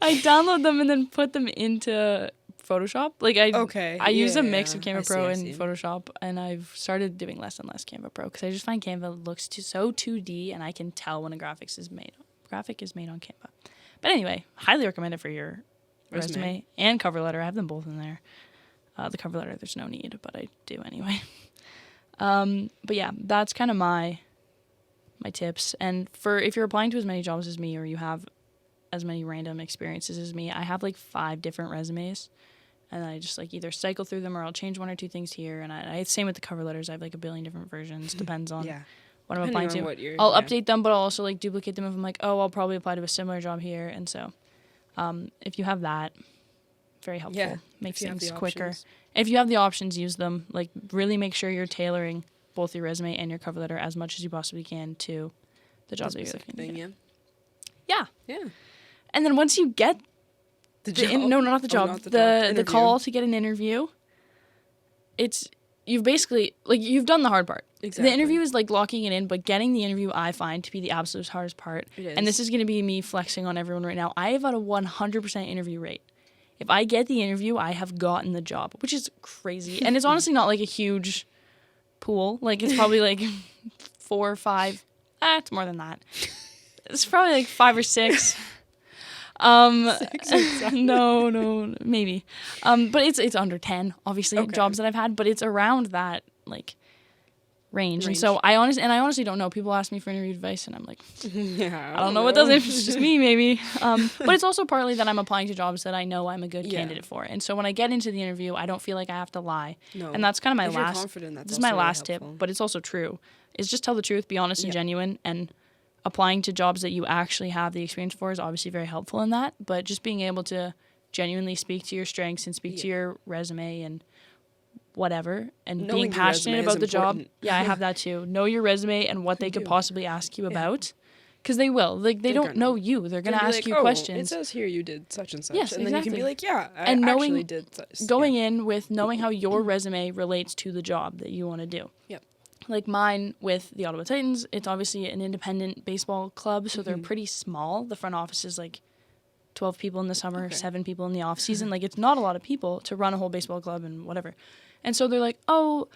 Speaker 1: I download them and then put them into Photoshop. Like, I use a mix of Canva Pro and Photoshop, and I've started doing less and less Canva Pro because I just find Canva looks so 2D, and I can tell when a graphic is made on Canva. But anyway, highly recommend it for your resume and cover letter. I have them both in there. The cover letter, there's no need, but I do anyway. But yeah, that's kind of my tips. And for if you're applying to as many jobs as me, or you have as many random experiences as me, I have like 5 different resumes, and I just like either cycle through them, or I'll change 1 or 2 things here. And I same with the cover letters. I have like a billion different versions. Depends on what I'm applying to. I'll update them, but I'll also like duplicate them if I'm like, oh, I'll probably apply to a similar job here. And so, if you have that, very helpful.
Speaker 2: Yeah,
Speaker 1: Makes things quicker. If you have the options, use them. Like, really make sure you're tailoring both your resume and your cover letter as much as you possibly can to the job that you're looking to get. Yeah. And then once you get the call to get an interview, you've basically, like, you've done the hard part. Exactly. The interview is like locking it in, but getting the interview I find to be the absolute hardest part. It is. And this is going to be me flexing on everyone right now. I have at a 100% interview rate. If I get the interview, I have gotten the job, which is crazy. And it's honestly not like a huge pool. Like, it's probably like 4 or 5. It's more than that. It's probably like 5 or 6. 6 or 7. No, maybe. But it's under 10, obviously, jobs that I've had, but it's around that like range. And so I honestly don't know. People ask me for interview advice, and I'm like, I don't know what those is. It's just me, maybe. But it's also partly that I'm applying to jobs that I know I'm a good candidate for. And so when I get into the interview, I don't feel like I have to lie. No. And that's kind of my this is my last tip, but it's also true. Is just tell the truth, be honest and genuine, and applying to jobs that you actually have the experience for is obviously very helpful in that. But just being able to genuinely speak to your strengths and speak to your resume and whatever, and knowing being passionate about the job. Yeah, I have that too. Know your resume and what they could possibly ask you about, because they will. Like, they don't know you. They're gonna ask you questions.
Speaker 2: It says here you did such and such.
Speaker 1: Yes,
Speaker 2: and then you can be like, I actually did such.
Speaker 1: Going in with knowing how your resume relates to the job that you want to do. Yep. Like mine with the Ottawa Titans, it's obviously an independent baseball club, so they're pretty small. The front office is like 12 people in the summer, 7 people in the off season. Like, it's not a lot of people to run a whole baseball club and whatever. And so they're like, oh,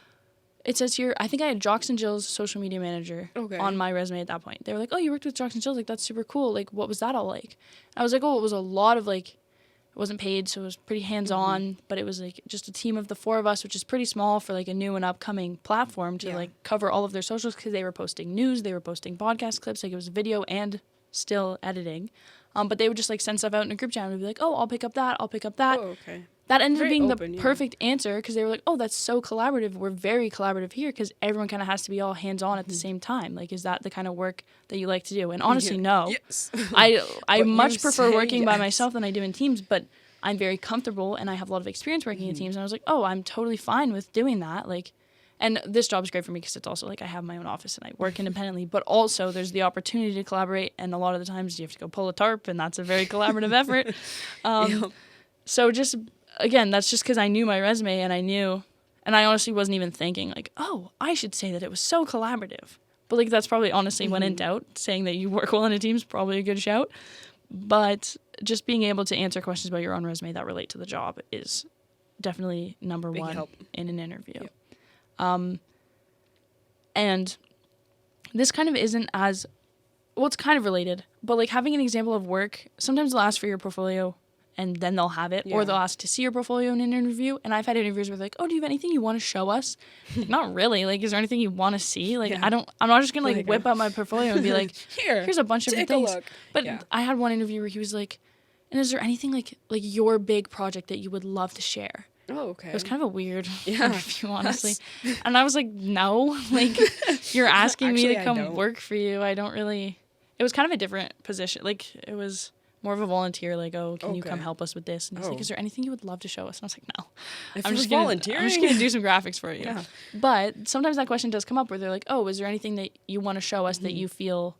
Speaker 1: it says here, I think I had Jocks and Jill's social media manager on my resume at that point. They were like, oh, you worked with Jocks and Jill's? Like, that's super cool. Like, what was that all like? I was like, oh, it was a lot of, like, it wasn't paid, so it was pretty hands-on, but it was, like, just a team of the 4 of us, which is pretty small for, like, a new and upcoming platform to, like, cover all of their socials, because they were posting news, they were posting podcast clips, like, it was video and still editing. But they would just, like, send stuff out in a group chat and be like, oh, I'll pick up that. Oh, okay. That ended up being the perfect answer, because they were like, oh, that's so collaborative. We're very collaborative here, because everyone kind of has to be all hands-on at the same time. Like, is that the kind of work that you like to do? And honestly, no. Yes. I much prefer working by myself than I do in teams, but I'm very comfortable, and I have a lot of experience working in teams. And I was like, oh, I'm totally fine with doing that. Like, and this job is great for me because it's also, like, I have my own office and I work independently, but also there's the opportunity to collaborate, and a lot of the times you have to go pull a tarp, and that's a very collaborative effort. So just... Again, that's just because I knew my resume, and I honestly wasn't even thinking, like, oh, I should say that it was so collaborative. But, like, that's probably honestly when in doubt. Saying that you work well in a team is probably a good shout. But just being able to answer questions about your own resume that relate to the job is definitely number one help in an interview. Yep. And this kind of isn't as, well, it's kind of related, but, like, having an example of work, sometimes they'll ask for your portfolio, and then they'll have it, or they'll ask to see your portfolio in an interview. And I've had interviews where they're like, oh, do you have anything you want to show us? Like, not really. Like, is there anything you want to see? Like, I'm not just going to, like, whip out my portfolio and be like, here's a bunch of different things. But I had one interview where he was like, and is there anything, like your big project that you would love to share? Oh, okay. It was kind of a weird interview, honestly. And I was like, no. Like, you're asking me to come work for you. I don't really... It was kind of a different position. Like, it was... more of a volunteer, like, oh, can you come
Speaker 2: Okay.
Speaker 1: help us with this? And he's like, is there anything you would love to show us? And I was like, no.
Speaker 2: If
Speaker 1: I'm
Speaker 2: you're
Speaker 1: just gonna
Speaker 2: volunteering.
Speaker 1: do some graphics for you.
Speaker 2: Yeah.
Speaker 1: But sometimes that question does come up where they're like, oh, is there anything that you want to show us that you feel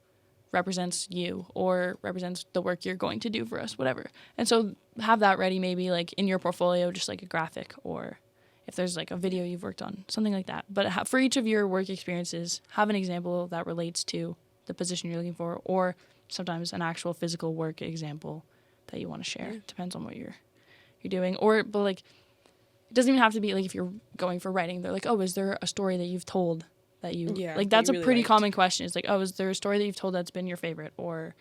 Speaker 1: represents you or represents the work you're going to do for us, whatever. And so have that ready, maybe like in your portfolio, just like a graphic, or if there's like a video you've worked on, something like that. But for each of your work experiences, have an example that relates to the position you're looking for, or sometimes an actual physical work example that you want to share. Depends on what you're doing. But like, it doesn't even have to be like if you're going for writing, they're like, oh, is there a story that you've told that you like? That's
Speaker 2: really
Speaker 1: a pretty
Speaker 2: liked.
Speaker 1: common question. It's like, oh, is there a story that you've told that's been your favorite, or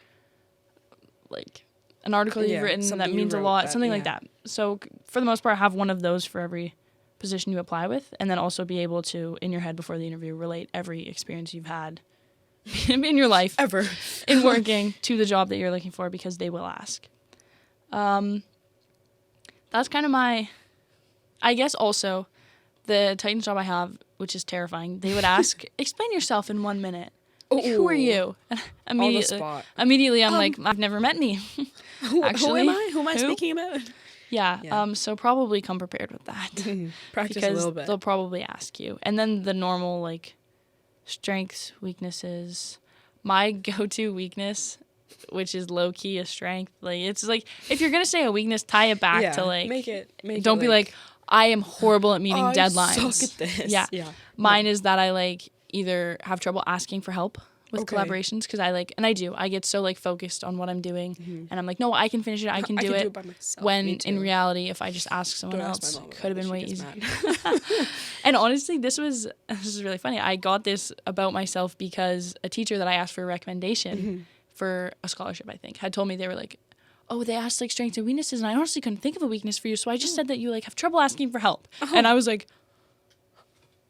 Speaker 1: like an article that you've written that means a lot, something like that. So for the most part, have one of those for every position you apply with, and then also be able to, in your head before the interview, relate every experience you've had in your life
Speaker 2: Ever.
Speaker 1: in working to the job that you're looking for, because they will ask. That's kind of my, I guess also the Titans job I have, which is terrifying. They would ask, explain yourself in 1 minute. Like, who are you? And immediately I'm like, I've never met me. Actually,
Speaker 2: who am I? Who am I speaking about?
Speaker 1: Yeah. So probably come prepared with that.
Speaker 2: Practice
Speaker 1: because
Speaker 2: a little bit.
Speaker 1: they'll probably ask you. And then the normal like strengths, weaknesses. My go-to weakness, which is low-key a strength. Like, it's like, if you're gonna say a weakness, tie it back to like, don't be like, I am horrible at meeting deadlines.
Speaker 2: I suck at this.
Speaker 1: Yeah. Mine is that I like either have trouble asking for help with collaborations, because I get so like focused on what I'm doing, and I'm like, no, I can finish it, I can do it
Speaker 2: by myself.
Speaker 1: when in reality, if I just ask someone else, it could have been way easier. And honestly, this is really funny. I got this about myself because a teacher that I asked for a recommendation for a scholarship, I think, had told me, they were like, oh, they asked like strengths and weaknesses, and I honestly couldn't think of a weakness for you, so I just said that you like have trouble asking for help. And I was like,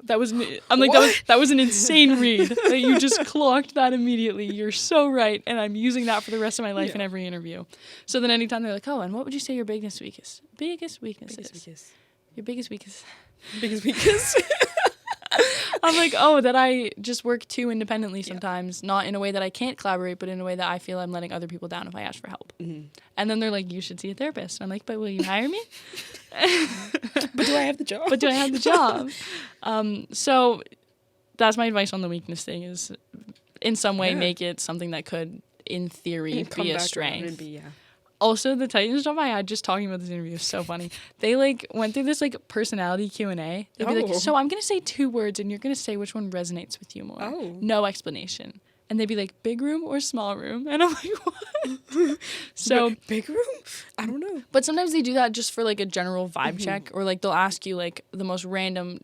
Speaker 1: that was an insane read. That you just clocked that immediately. You're so right, and I'm using that for the rest of my life in every interview. So then anytime they're like, oh, and what would you say your biggest weakness is? Your biggest weakness.
Speaker 2: Biggest weakness.
Speaker 1: I'm like, oh, that I just work too independently sometimes, not in a way that I can't collaborate, but in a way that I feel I'm letting other people down if I ask for help. And then they're like, you should see a therapist. And I'm like, but will you hire me?
Speaker 2: But do I have the job?
Speaker 1: So that's my advice on the weakness thing, is in some way make it something that could, in theory, be a strength. Also, the Titans job I had, just talking about this interview, is so funny. They like went through this like personality Q&A. They'd be like, so I'm going to say 2 words and you're going to say which one resonates with you more. No explanation. And they'd be like, big room or small room? And I'm like, what? So
Speaker 2: big room? I don't know.
Speaker 1: But sometimes they do that just for like a general vibe check, or like they'll ask you like the most random,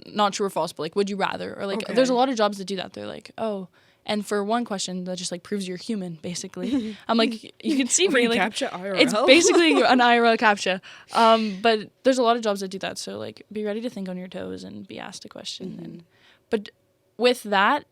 Speaker 1: not true or false, but like, would you rather? Or like, there's a lot of jobs that do that. They're like, oh. And for one question, that just like proves you're human, basically. I'm like, you can see me. Like,
Speaker 2: CAPTCHA IRL?
Speaker 1: It's basically an IRL CAPTCHA. But there's a lot of jobs that do that. So like, be ready to think on your toes and be asked a question. But with that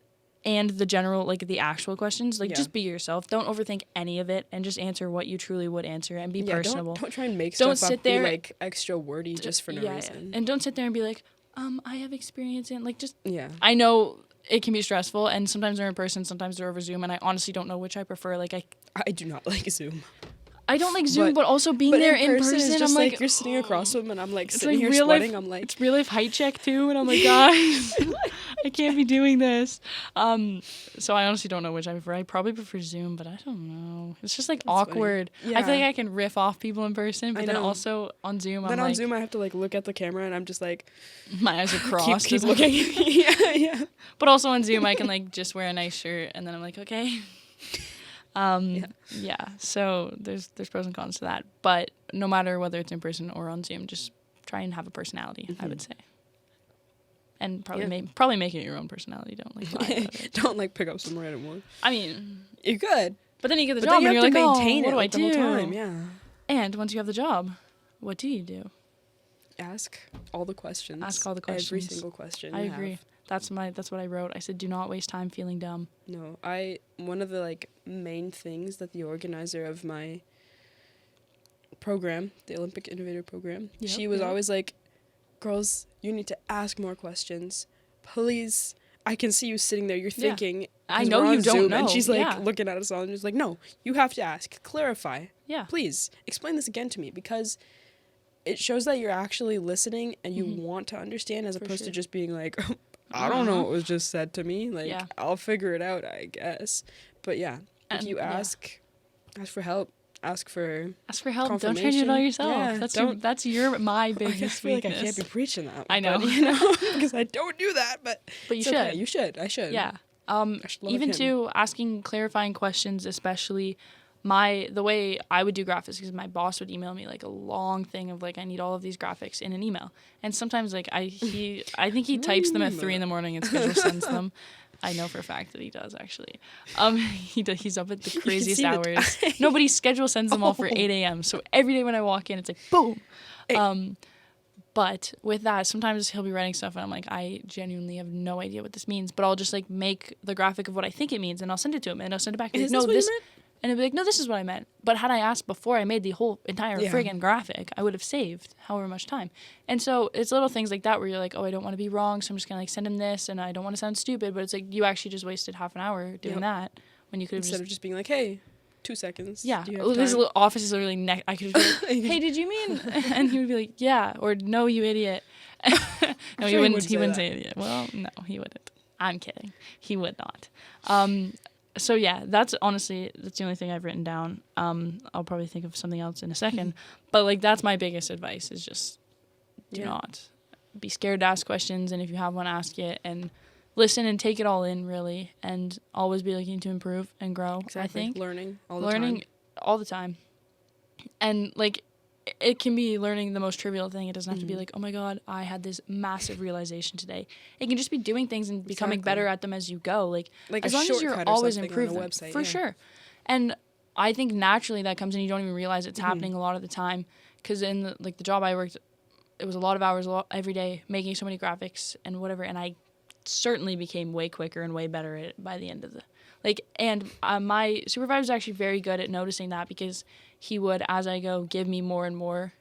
Speaker 1: and the general, like the actual questions, like just be yourself. Don't overthink any of it, and just answer what you truly would answer, and be personable.
Speaker 2: Don't try and make
Speaker 1: don't
Speaker 2: stuff
Speaker 1: sit
Speaker 2: up,
Speaker 1: there,
Speaker 2: be like extra wordy just for no reason.
Speaker 1: And don't sit there and be like, I have experience in, like, just,
Speaker 2: I
Speaker 1: know it can be stressful, and sometimes they're in person, sometimes they're over Zoom, and I honestly don't know which I prefer. Like,
Speaker 2: I do not like Zoom.
Speaker 1: I don't like Zoom, but also being there in person
Speaker 2: is just
Speaker 1: I'm like,
Speaker 2: you're sitting across from them, and I'm like sitting
Speaker 1: like
Speaker 2: here
Speaker 1: real
Speaker 2: sweating.
Speaker 1: Life,
Speaker 2: I'm like,
Speaker 1: it's real life height check too, and I'm like, guys, I can't be doing this. So I honestly don't know which I prefer. I probably prefer Zoom, but I don't know. It's just like awkward. I feel like I can riff off people in person, but then also on Zoom,
Speaker 2: on Zoom I have to like look at the camera, and I'm just like,
Speaker 1: my eyes are crossed.
Speaker 2: keep looking. yeah.
Speaker 1: But also on Zoom, I can like just wear a nice shirt, and then I'm like, okay. So there's pros and cons to that, but no matter whether it's in person or on Zoom, just try and have a personality, I would say, and probably make it your own personality. Don't like lie about it.
Speaker 2: Don't like pick up some random one.
Speaker 1: I mean,
Speaker 2: you're good,
Speaker 1: but then you get the job and you're like,
Speaker 2: maintain
Speaker 1: what do I
Speaker 2: the whole
Speaker 1: do?
Speaker 2: time? Yeah.
Speaker 1: And once you have the job, what do you do?
Speaker 2: Ask all the questions.
Speaker 1: Every
Speaker 2: single question.
Speaker 1: I agree. That's what I wrote. I said, do not waste time feeling dumb.
Speaker 2: No, one of the like main things that the organizer of my program, the Olympic Innovator Program, she was always like, girls, you need to ask more questions. Please I can see you sitting there. You're thinking.
Speaker 1: I
Speaker 2: 'cause
Speaker 1: know
Speaker 2: we're on
Speaker 1: you don't
Speaker 2: Zoom,
Speaker 1: know.
Speaker 2: And she's like
Speaker 1: Yeah.
Speaker 2: looking at us all and just like, no, you have to ask, clarify.
Speaker 1: Yeah.
Speaker 2: Please explain this again to me, because it shows that you're actually listening and you want to understand, as opposed to just being like, I don't know what was just said to me. Like, I'll figure it out, I guess. But yeah, if you ask for help, ask for
Speaker 1: help. Don't try to do it all yourself.
Speaker 2: Yeah,
Speaker 1: that's my biggest
Speaker 2: I feel
Speaker 1: weakness.
Speaker 2: like I can't be preaching that.
Speaker 1: I know,
Speaker 2: but, because I don't do that. But
Speaker 1: you should.
Speaker 2: Okay. You should. I should.
Speaker 1: Yeah.
Speaker 2: Even
Speaker 1: too, asking clarifying questions, especially the way I would do graphics, because my boss would email me like a long thing of like, I need all of these graphics in an email, and sometimes like I think he types them at 3 a.m. and schedule sends them. I know for a fact that he does, actually. He's up at the craziest hours. Nobody's schedule sends them all for 8 a.m. So every day when I walk in, it's like boom. But with that, sometimes he'll be writing stuff and I'm like, I genuinely have no idea what this means. But I'll just like make the graphic of what I think it means and I'll send it to him and I'll send it back.
Speaker 2: Is this what you meant?
Speaker 1: And he'll be like, no, this is what I meant. But had I asked before I made the whole entire friggin' graphic, I would have saved however much time. And so it's little things like that where you're like, oh, I don't want to be wrong, so I'm just going to like send him this and I don't want to sound stupid. But it's like, you actually just wasted half an hour doing that when you could have
Speaker 2: instead of just being like, hey, 2 seconds.
Speaker 1: Yeah. This little office is literally I could just be like, hey, did you mean? And he would be like, yeah. Or no, you idiot. No, he wouldn't say idiot. Well, no, he wouldn't. I'm kidding. He would not. So yeah, that's the only thing I've written down. I'll probably think of something else in a second. But like, that's my biggest advice, is just do not be scared to ask questions. And if you have one, ask it and listen and take it all in, really, and always be looking to improve and grow.
Speaker 2: Exactly.
Speaker 1: I think
Speaker 2: Learning all
Speaker 1: the time. And like, it can be learning the most trivial thing. It doesn't have to be like, oh my God, I had this massive realization today. It can just be doing things and becoming better at them as you go. Like as long as you're always improving, website, for sure. And I think naturally that comes in. You don't even realize it's happening a lot of the time. Because in the job I worked, it was a lot of hours every day making so many graphics and whatever. And I certainly became way quicker and way better at it by the end of the and my supervisor was actually very good at noticing that, because he would, as I go, give me more and more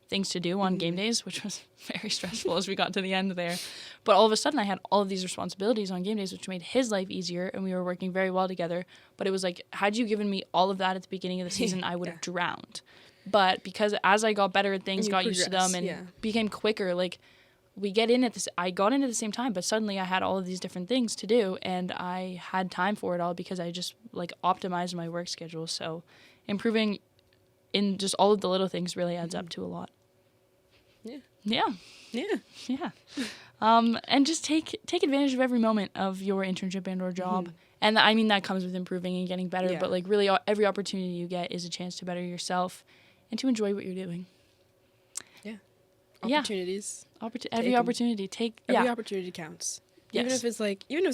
Speaker 1: things to do on game days, which was very stressful as we got to the end there. But all of a sudden I had all of these responsibilities on game days, which made his life easier, and we were working very well together. But it was like, had you given me all of that at the beginning of the season, I would have drowned. But because as I got better at things, got used to them, and became quicker, like, I got into the same time, but suddenly I had all of these different things to do, and I had time for it all because I just like optimized my work schedule. So improving in just all of the little things really adds up to a lot. Yeah. And just take advantage of every moment of your internship and or job. And I mean, that comes with improving and getting better, but like really every opportunity you get is a chance to better yourself and to enjoy what you're doing.
Speaker 2: Opportunities.
Speaker 1: Every opportunity
Speaker 2: counts. Even if it's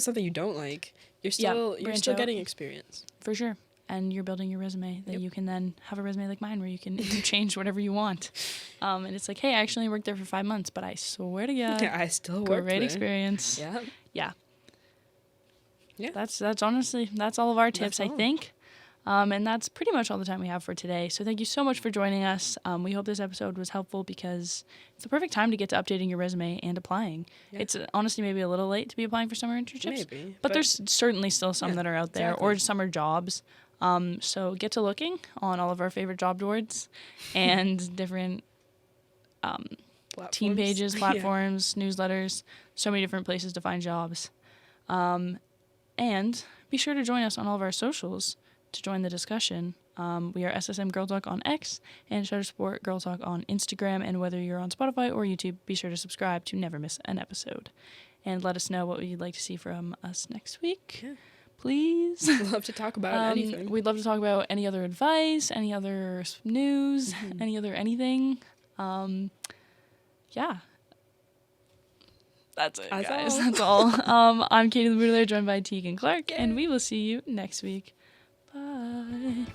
Speaker 2: something you don't like, you're still getting experience.
Speaker 1: For sure. And you're building your resume that you can then have a resume like mine where you can change whatever you want. And it's like, hey, I actually worked there for 5 months, but I swear to God,
Speaker 2: I still worked there.
Speaker 1: Great experience. Yeah. That's honestly, that's all of our tips, I think. And that's pretty much all the time we have for today. So thank you so much for joining us. We hope this episode was helpful, because it's the perfect time to get to updating your resume and applying. It's honestly maybe a little late to be applying for summer internships. Maybe. But there's certainly still some that are out there, or summer jobs. So get to looking on all of our favorite job boards and different team pages, platforms, newsletters, so many different places to find jobs. And be sure to join us on all of our socials to join the discussion. We are ssmgirltalk on X and Shuttersport Girl Talk on Instagram. And whether you're on Spotify or YouTube, be sure to subscribe to never miss an episode. And let us know what you'd like to see from us next week. Please.
Speaker 2: We'd love to talk about anything.
Speaker 1: We'd love to talk about any other advice, any other news, any other anything. That's it, guys. That's all. I'm Katie the Bootler, joined by Tiegan Clark, and we will see you next week. Bye.